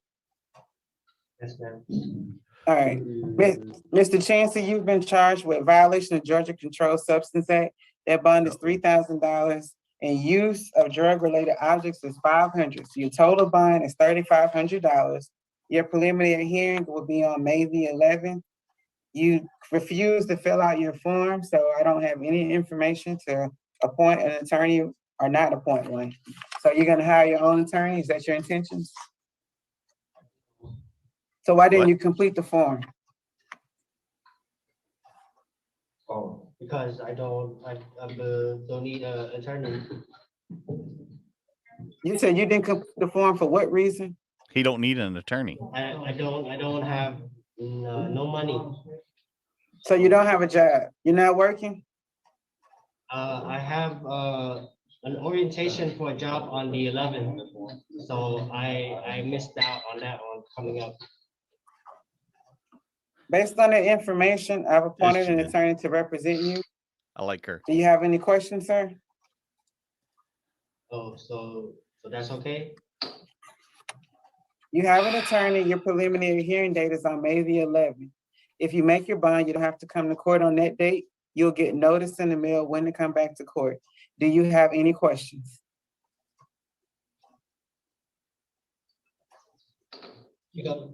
Yes, ma'am. All right, Mr. Chansey, you've been charged with violation of Georgia Controlled Substance Act. That bond is $3,000 and use of drug-related objects is $500. So your total bond is $3,500. Your preliminary hearing will be on May the 11th. You refused to fill out your form, so I don't have any information to appoint an attorney or not appoint one. So you're gonna hire your own attorney? Is that your intentions? So why didn't What? you complete the form? Oh, because I don't need an attorney. You said you didn't complete the form for what reason? He don't need an attorney. I don't have no money. So you don't have a job? You're not working? I have an orientation for a job on the 11th, so I missed out on that one coming up. Based on the information, I've appointed you an did. attorney to represent you. I like her. Do you have any questions, sir? Oh, so that's okay? You have an attorney, your preliminary hearing date is on May the 11th. If you make your bond, you don't have to come to court on that date. You'll get notice in the mail when to come back to court. Do you have any questions?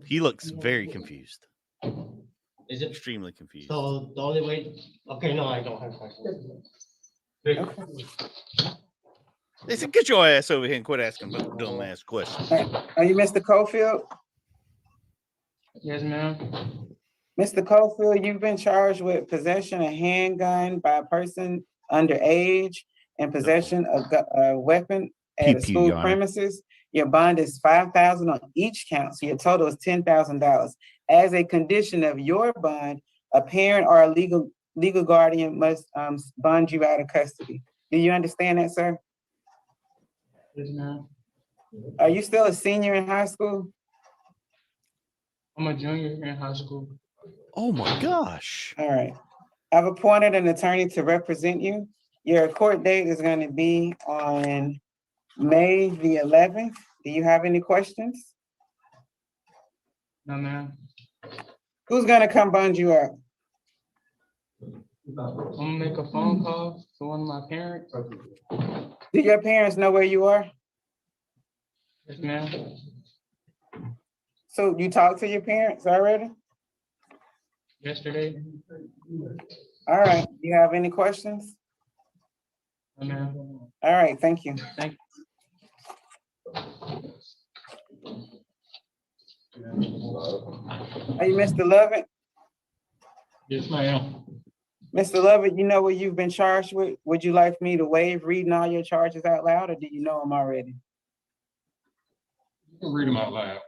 He looks very confused. Is it? Extremely confused. So the only way, okay, no, I don't have questions. They said, get your ass over here and quit asking dumb ass questions. Are you Mr. Cofield? Yes, ma'am. Mr. Cofield, you've been charged with possession of handgun by a person underage and possession of a weapon at Pew, a pew, school Your Honor. premises. Your bond is $5,000 on each count, so your total is $10,000. As a condition of your bond, a parent or a legal guardian must bond you out of custody. Do you understand that, sir? Yes, ma'am. Are you still a senior in high school? I'm a junior in high school. Oh my gosh. All right. I've appointed an attorney to represent you. Your court date is going to be on May the 11th. Do you have any questions? No, ma'am. Who's going to come bond you out? I'm gonna make a phone call to one of my parents. Do your parents know where you are? Yes, ma'am. So you talked to your parents already? Yesterday. All right. Do you have any questions? No, ma'am. All right. Thank you. Thank Are you Mr. Lovett? Yes, ma'am. Mr. Lovett, you know what you've been charged with? Would you like me to waive reading all your charges out loud, or do you know them already? You can read them out loud.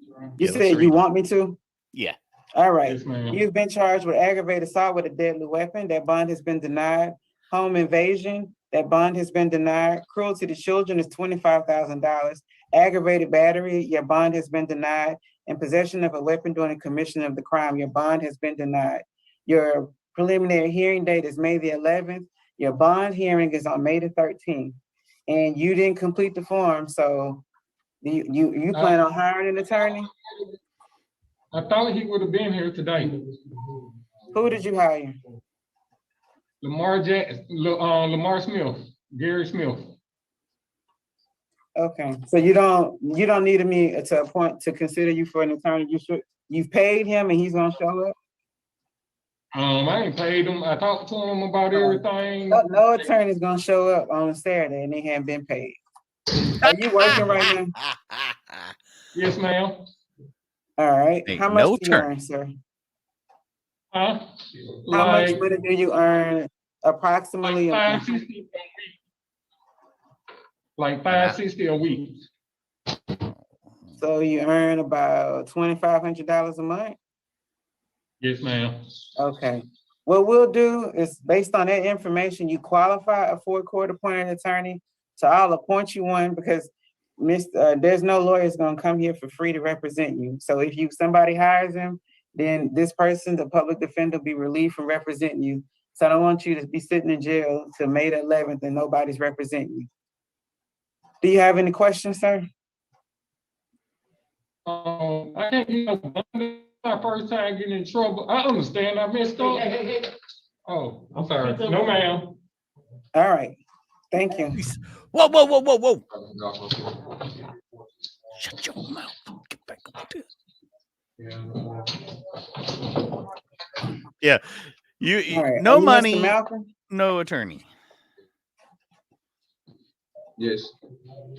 You Yeah, let's said read you 'em. want me to? Yeah. All right. Yes, ma'am. You've been charged with aggravated assault with a deadly weapon. That bond has been denied. Home invasion, that bond has been denied. Cruelty to children is $25,000. Aggravated battery, your bond has been denied. And possession of a weapon during the commission of the crime, your bond has been denied. Your preliminary hearing date is May the 11th. Your bond hearing is on May the 13th. And you didn't complete the form, so Do you plan on hiring an attorney? I thought he would have been here today. Who did you hire? Lamar Smith, Gary Smith. Okay, so you don't need me to appoint to consider you for an attorney. You've paid him and he's gonna show up? I ain't paid him. I talked to him about everything. No attorney's gonna show up on a Saturday and they haven't been paid. Are you working right now? Yes, ma'am. All right. Ain't How much no do you turn. earn, sir? Huh? How much Like- money do you earn approximately? Like $560 a week. So you earn about $2,500 a month? Yes, ma'am. Okay. What we'll do is based on that information, you qualify for a court-appointed attorney. So I'll appoint you one because there's no lawyer's gonna come here for free to represent you. So if somebody hires him, then this person, the public defender, will be relieved from representing you. So I don't want you to be sitting in jail till May the 11th and nobody's representing you. Do you have any questions, sir? I can't get my first time getting in trouble. I understand I messed up. Oh, I'm sorry. No, ma'am. All right. Thank you. Whoa, whoa, whoa, whoa, whoa. Shut your mouth. Get back on this. Yeah. You All right. no Are you Mr. money, Malcolm? no attorney. Yes. All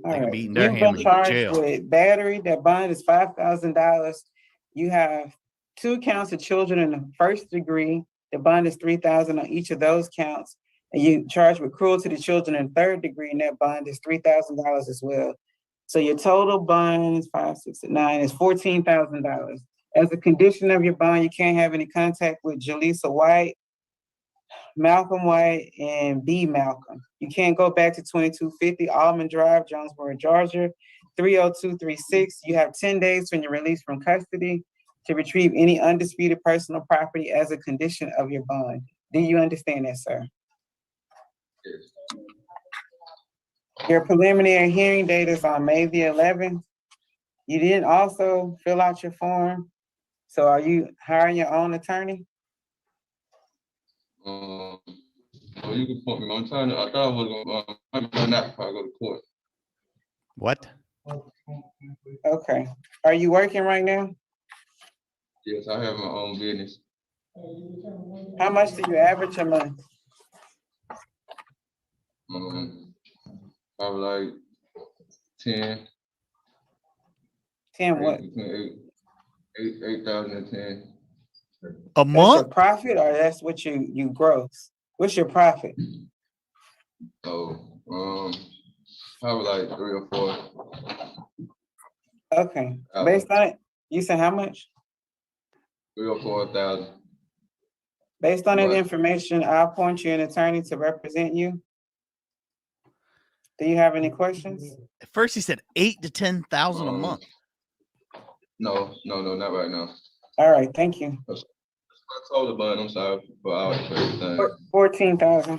They can right. be eating You've their been hammer in charged jail. with battery. That bond is $5,000. You have 2 counts of children in the first degree. The bond is $3,000 on each of those counts. And you charged with cruelty to children in third degree, and that bond is $3,000 as well. So your total bond is 5, 6, 9 is $14,000. As a condition of your bond, you can't have any contact with Jaleesa White, Malcolm White, and B. Malcolm. You can't go back to 2250 Almond Drive, Jonesboro, Georgia, 30236. You have 10 days when you're released from custody to retrieve any undisputed personal property as a condition of your bond. Do you understand that, sir? Your preliminary hearing date is on May the 11th. You didn't also fill out your form. So are you hiring your own attorney? Oh, you can put me on time. I thought I was gonna not before I go to court. What? Okay. Are you working right now? Yes, I have my own business. How much do you average a month? Probably like 10. 10 what? Between 8,000 and 10. A That's your month? profit or that's what you gross? What's your profit? So, probably like 3 or 4. Okay. Based on it, you said how much? 3 or 4,000. Based on that What? information, I'll appoint you an attorney to represent you. Do you have any questions? At first he said 8 to 10,000 a month. No, not right now. All right, thank you. I told the bun, I'm sorry for all the everything. 14,000.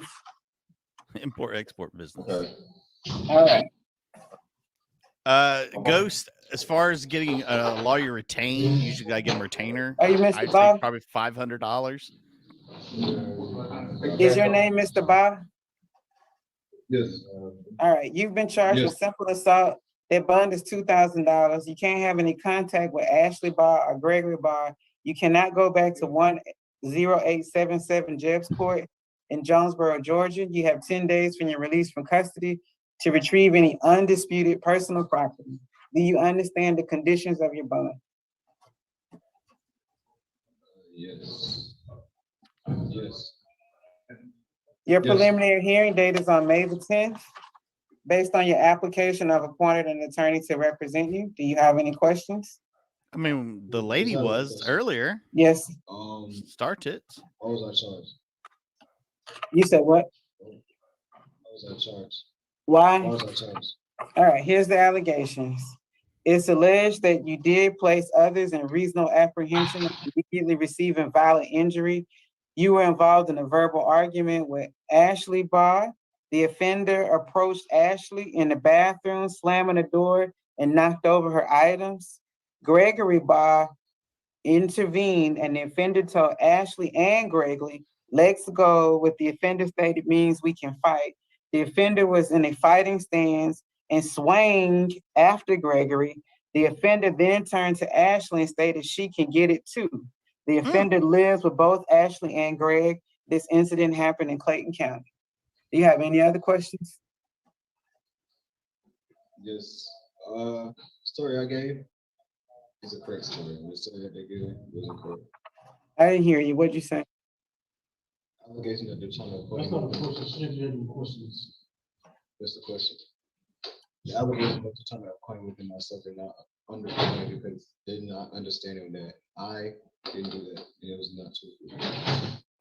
Import export business. All right. Ghost, as far as getting a lawyer retained, you usually gotta get a retainer. Are you Mr. I'd say Bob? probably $500. Is your name Mr. Bob? Yes. All right, you've been charged with Yes. simple assault. That bond is $2,000. You can't have any contact with Ashley Barr or Gregory Barr. You cannot go back to 10877 Jebbs Court in Jonesboro, Georgia. You have 10 days when you're released from custody to retrieve any undisputed personal property. Do you understand the conditions of your bond? Yes. Yes. Your Yes. preliminary hearing date is on May the 10th. Based on your application, I've appointed an attorney to represent you. Do you have any questions? I mean, the lady was earlier. Yes. Star tits. What was I charged? You said what? What was I charged? Why? What was I charged? All right, here's the allegations. It's alleged that you did place others in reasonable apprehension of immediately receiving violent injury. You were involved in a verbal argument with Ashley Barr. The offender approached Ashley in the bathroom, slamming the door and knocked over her items. Gregory Barr intervened and the offender told Ashley and Gregory, "Let's go." With the offender stated means we can fight. The offender was in a fighting stance and swang after Gregory. The offender then turned to Ashley and stated she can get it too. The offender lives with both Ashley and Greg. This incident happened in Clayton County. Do you have any other questions? Yes, story I gave is a correct story. The story that they gave was incorrect. I didn't hear you. What'd you say? Allegation that they're trying to. That's not the question. She didn't hear the questions. That's the question. The allegation that they're trying to acquaint within myself and not understanding because they're not understanding that I didn't do that. And it was not true.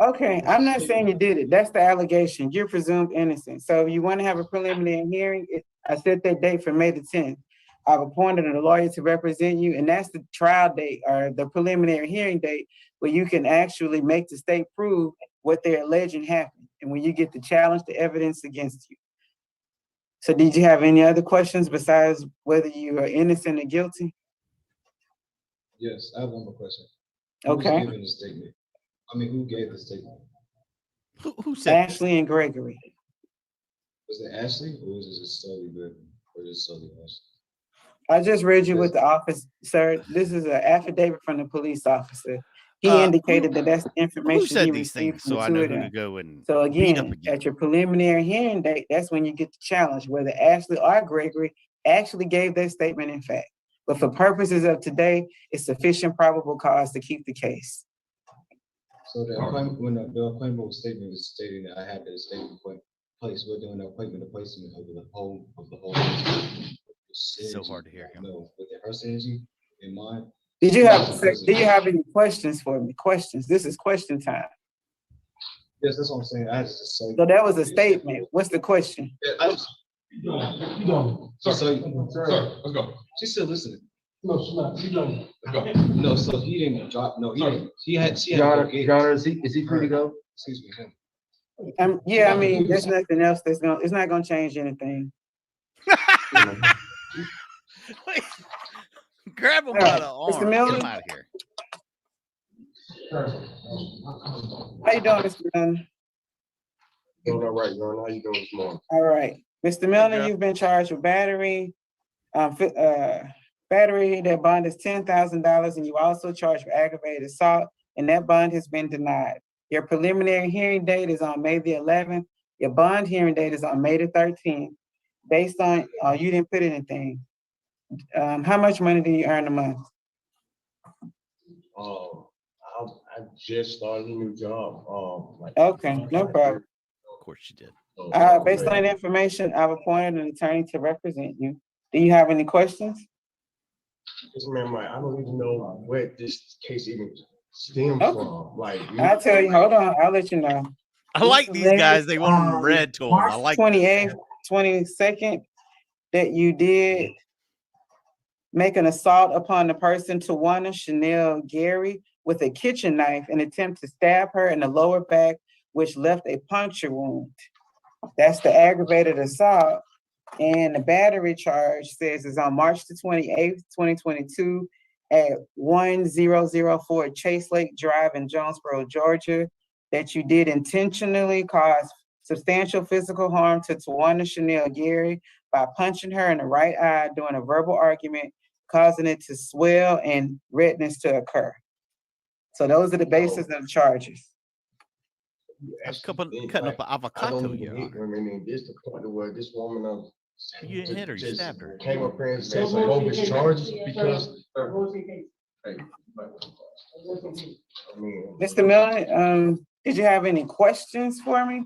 Okay, I'm not saying you did it. That's the allegation. You're presumed innocent. So you want to have a preliminary hearing? I set that date for May the 10th. I've appointed a lawyer to represent you, and that's the trial date or the preliminary hearing date where you can actually make the state prove what they're alleging happened, and when you get to challenge the evidence against you. So did you have any other questions besides whether you are innocent or guilty? Yes, I have one more question. Okay. Who's giving the statement? I mean, who gave the statement? Who said Ashley and Gregory. Was it Ashley or was it solely Gregory? Or just solely Ashley? I just read you with the office, sir. This is an affidavit from the police officer. He indicated that that's the information Who said he these received things? from So the I two know of who to them. go and So beat up again, again. at your preliminary hearing date, that's when you get the challenge, whether Ashley or Gregory actually gave their statement in fact. But for purposes of today, it's sufficient probable cause to keep the case. So the appointment, when the appointment statement was stating that I had the statement place, we're doing the appointment, the placement of the whole. It's so hard to hear him. No, with her synergy in mind. Do you have any questions for me? Questions? This is question time. Yes, that's what I'm saying. I just say. So that was a statement. What's the question? Yeah, I just. Sir, let's go. She's still listening. No, she's not. She's done. Let's go. No, so he didn't drop. No, he didn't. She had. Your Honor, is he free to go? Excuse me. Him. Yeah, I mean, there's nothing else it's not gonna change anything. Wait, grab him by the arm. Mr. Get Miller? him out of here. How you doing, Mr. Milner? Doing all right, Your Honor. How you doing this morning? All right, Mr. Milner, you've been charged with battery. Battery, that bond is $10,000, and you also charged for aggravated assault, and that bond has been denied. Your preliminary hearing date is on May the 11th. Your bond hearing date is on May the 13th. Based on, you didn't put anything. How much money do you earn a month? I just started a new job. Okay, no problem. Of course you did. Based on that information, I've appointed an attorney to represent you. Do you have any questions? Yes, ma'am. I don't even know where this case even stems Okay. from. Like, I'll tell you, hold on, I'll let you know. I like these guys. They want them read to them. I like this. 28th, 22nd, that you did make an assault upon the person, Tawana Chanel Gary, with a kitchen knife and attempt to stab her in the lower back, which left a puncture wound. That's the aggravated assault. And the battery charge says it's on March the 28th, 2022 at 1004 Chase Lake Drive in Jonesboro, Georgia, that you did intentionally cause substantial physical harm to Tawana Chanel Gary by punching her in the right eye during a verbal argument, causing it to swell and redness to occur. So those are the basis of the charges. Cutting up an avocado here. I mean, this the point where this woman You didn't hit her, you stabbed her. came up here and said some bogus charges because. Mr. Miller, did you have any questions for me?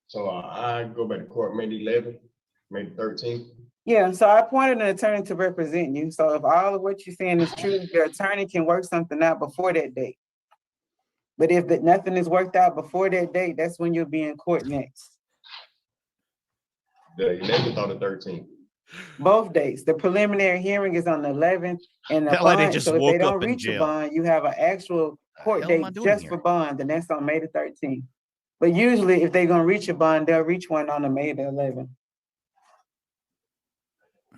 So I go back to court May the 11th, May the 13th. Yeah, so I appointed an attorney to represent you. So if all of what you're saying is true, your attorney can work something out before that date. But if nothing is worked out before that date, that's when you'll be in court next. The 11th or the 13th. Both dates. The preliminary hearing is on the 11th and the That like they bond, just so if woke they don't up in reach a jail. bond, you have an actual court hell am I date doing just here? for bond, and that's on May the 13th. But usually if they're gonna reach a bond, they'll reach one on the May the 11th.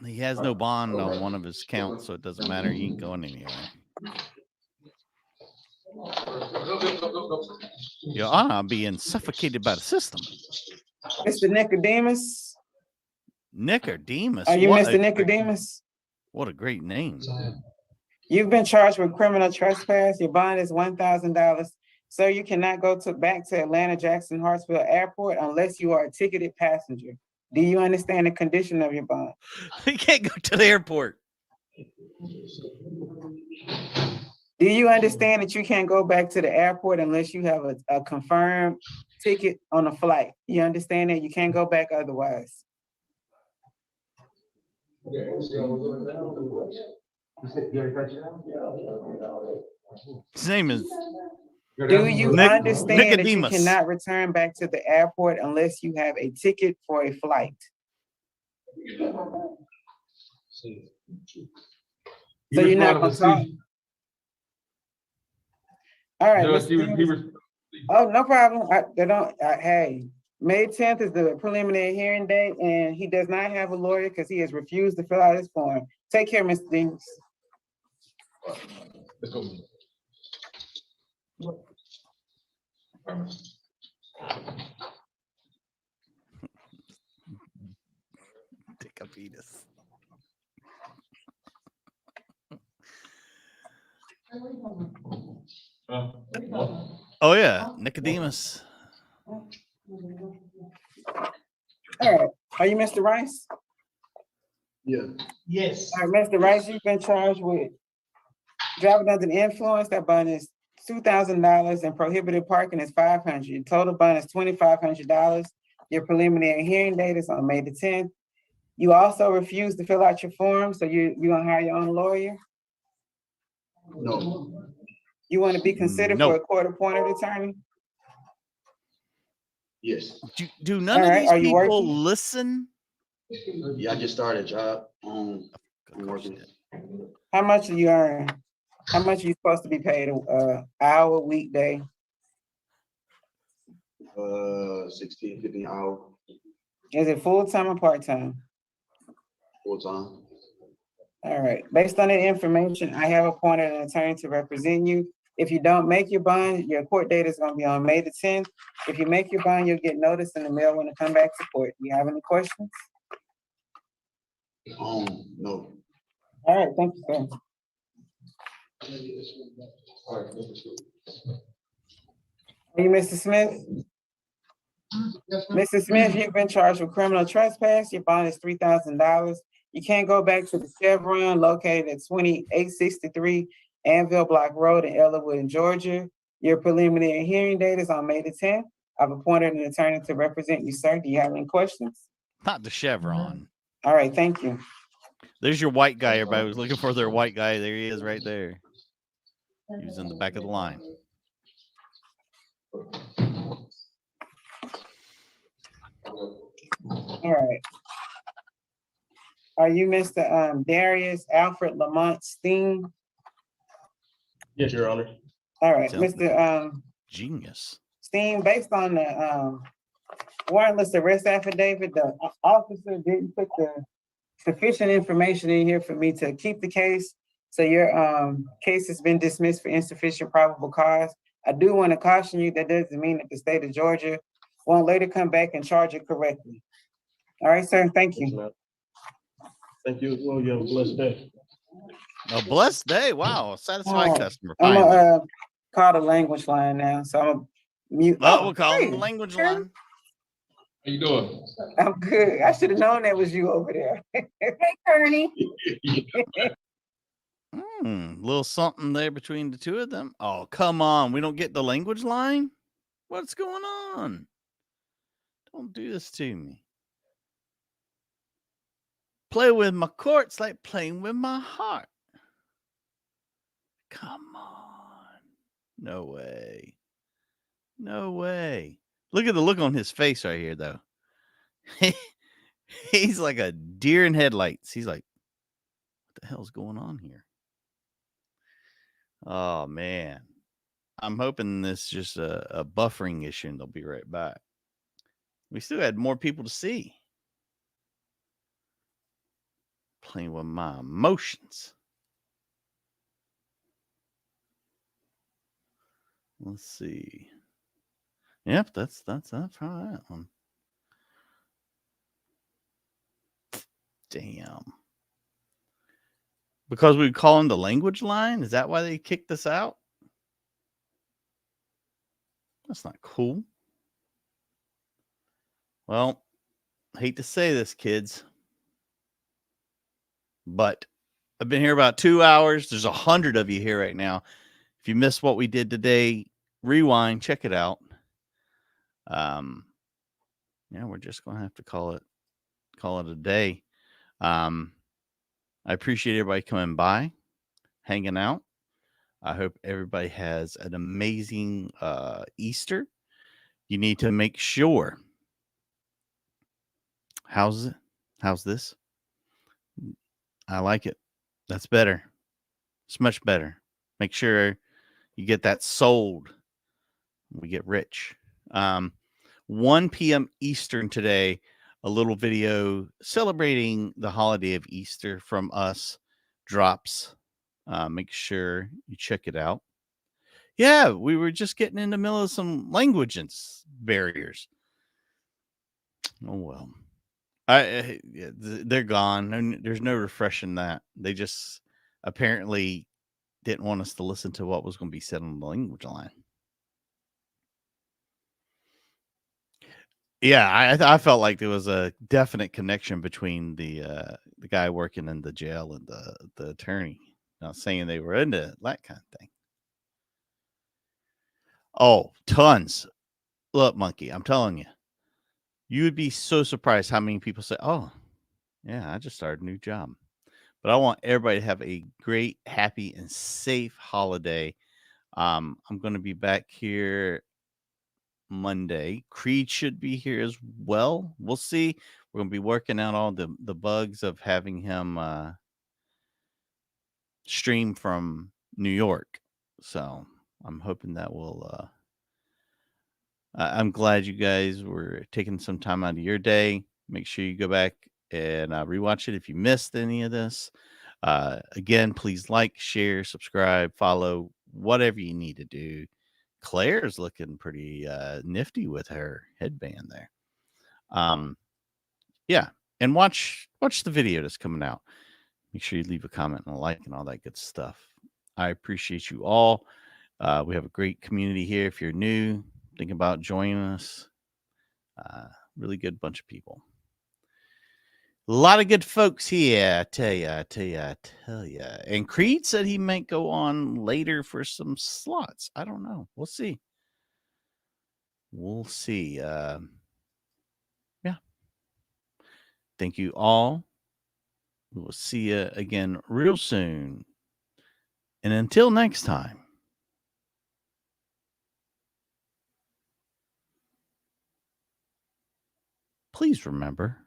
He has no bond on one of his counts, so it doesn't matter. He ain't going anywhere. Your Honor, I'm being suffocated by the system. Mr. Nicodemus, Nicodemus. are you what Mr. Nicodemus? What a great name. You've been charged with criminal trespass. Your bond is $1,000. Sir, you cannot go back to Atlanta Jackson Hartsfield Airport unless you are a ticketed passenger. Do you understand the condition of your bond? He can't go to the airport. Do you understand that you can't go back to the airport unless you have a confirmed ticket on a flight? You understand that you can't go back otherwise? His name is Do you understand that you Nicodemus. cannot return back to the airport unless you have a ticket for a flight? So you're not gonna talk? All right. Oh, no problem. Hey, May 10th is the preliminary hearing date, and he does not have a lawyer because he has refused to fill out his form. Take care, Mr. Deans. Let's go. Nicodemus. Oh yeah, Nicodemus. All right. Are you Mr. Rice? Yeah. Yes. All right, Mr. Rice, you've been charged with driving under the influence. That bond is $2,000 and prohibited parking is $500. Total bond is $2,500. Your preliminary hearing date is on May the 10th. You also refuse to fill out your form, so you're gonna hire your own lawyer? No. You want to be considered for a court-appointed attorney? Yes. Do none All of right, these are you people working? listen? Yeah, I just started a job. I'm working. How much do you earn? How much are you supposed to be paid hour, weekday? 16, 15 hours, Is it full-time or part-time? full time. All right, based on that information, I have appointed an attorney to represent you. If you don't make your bond, your court date is gonna be on May the 10th. If you make your bond, you'll get notice in the mail when to come back to court. Do you have any questions? No. All right, thank you, sir. Are you Mr. Smith? Mr. Smith, you've been charged with criminal trespass. Your bond is $3,000. You can't go back to the Chevron located at 2863 Anvil Block Road in Ellerwood, in Georgia. Your preliminary hearing date is on May the 10th. I've appointed an attorney to represent you, sir. Do you have any questions? Not the Chevron. All right, thank you. There's your white guy. Everybody was looking for their white guy. There he is right there. He was in the back of the line. All right. Are you Mr. Darius Alfred Lamont Steen? Yes, Your Honor. All right, Sounds Mr. Genius. Steen, based on the warrantless arrest affidavit, the officer didn't put the sufficient information in here for me to keep the case. So your case has been dismissed for insufficient probable cause. I do want to caution you, that doesn't mean that the state of Georgia won't later come back and charge it correctly. All right, sir, thank you. Thank you as well. You have a blessed day. A blessed day. Wow. A satisfied Oh, customer. I'm Finally. gonna call the language line now, so I'm gonna mute. Well, we'll call hey, him the language line. How you doing? I'm good. I should have known that was you over there. Hey, Kearney. Little something there between the two of them. Oh, come on. We don't get the language line? What's going on? Don't do this to me. Play with my courts like playing with my heart. Come on. No way. No way. Look at the look on his face right here, though. He's like a deer in headlights. He's like, what the hell's going on here? Oh, man. I'm hoping this is just a buffering issue and they'll be right back. We still had more people to see. Playing with my emotions. Let's see. Yep, that's probably that one. Damn. Because we call him the language line? Is that why they kicked us out? That's not cool. Well, hate to say this, kids, but I've been here about 2 hours. There's 100 of you here right now. If you missed what we did today, rewind, check it out. Yeah, we're just gonna have to call it a day. I appreciate everybody coming by, hanging out. I hope everybody has an amazing Easter. You need to make sure. How's this? I like it. That's better. It's much better. Make sure you get that sold. We get rich. 1 p.m. Eastern today, a little video celebrating the holiday of Easter from us drops. Make sure you check it out. Yeah, we were just getting in the middle of some language barriers. Oh, well. They're gone. And there's no refreshing that. They just apparently didn't want us to listen to what was going to be said on the language line. Yeah, I felt like there was a definite connection between the guy working in the jail and the attorney. Not saying they were into that kind of thing. Oh, tons. Look, Monkey, I'm telling you, you would be so surprised how many people say, "Oh, yeah, I just started a new job." But I want everybody to have a great, happy, and safe holiday. I'm going to be back here Monday. Creed should be here as well. We'll see. We're going to be working out all the bugs of having him stream from New York. So I'm hoping that will. I'm glad you guys were taking some time out of your day. Make sure you go back and rewatch it if you missed any of this. Again, please like, share, subscribe, follow, whatever you need to do. Claire's looking pretty nifty with her headband there. Yeah, and watch the video that's coming out. Make sure you leave a comment and a like and all that good stuff. I appreciate you all. We have a great community here. If you're new, think about joining us. Really good bunch of people. A lot of good folks here, I tell you. And Creed said he might go on later for some slots. I don't know. We'll see. Yeah. Thank you all. We will see you again real soon. And until next time. Please remember.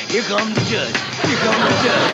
Here comes the judge. Here comes the judge.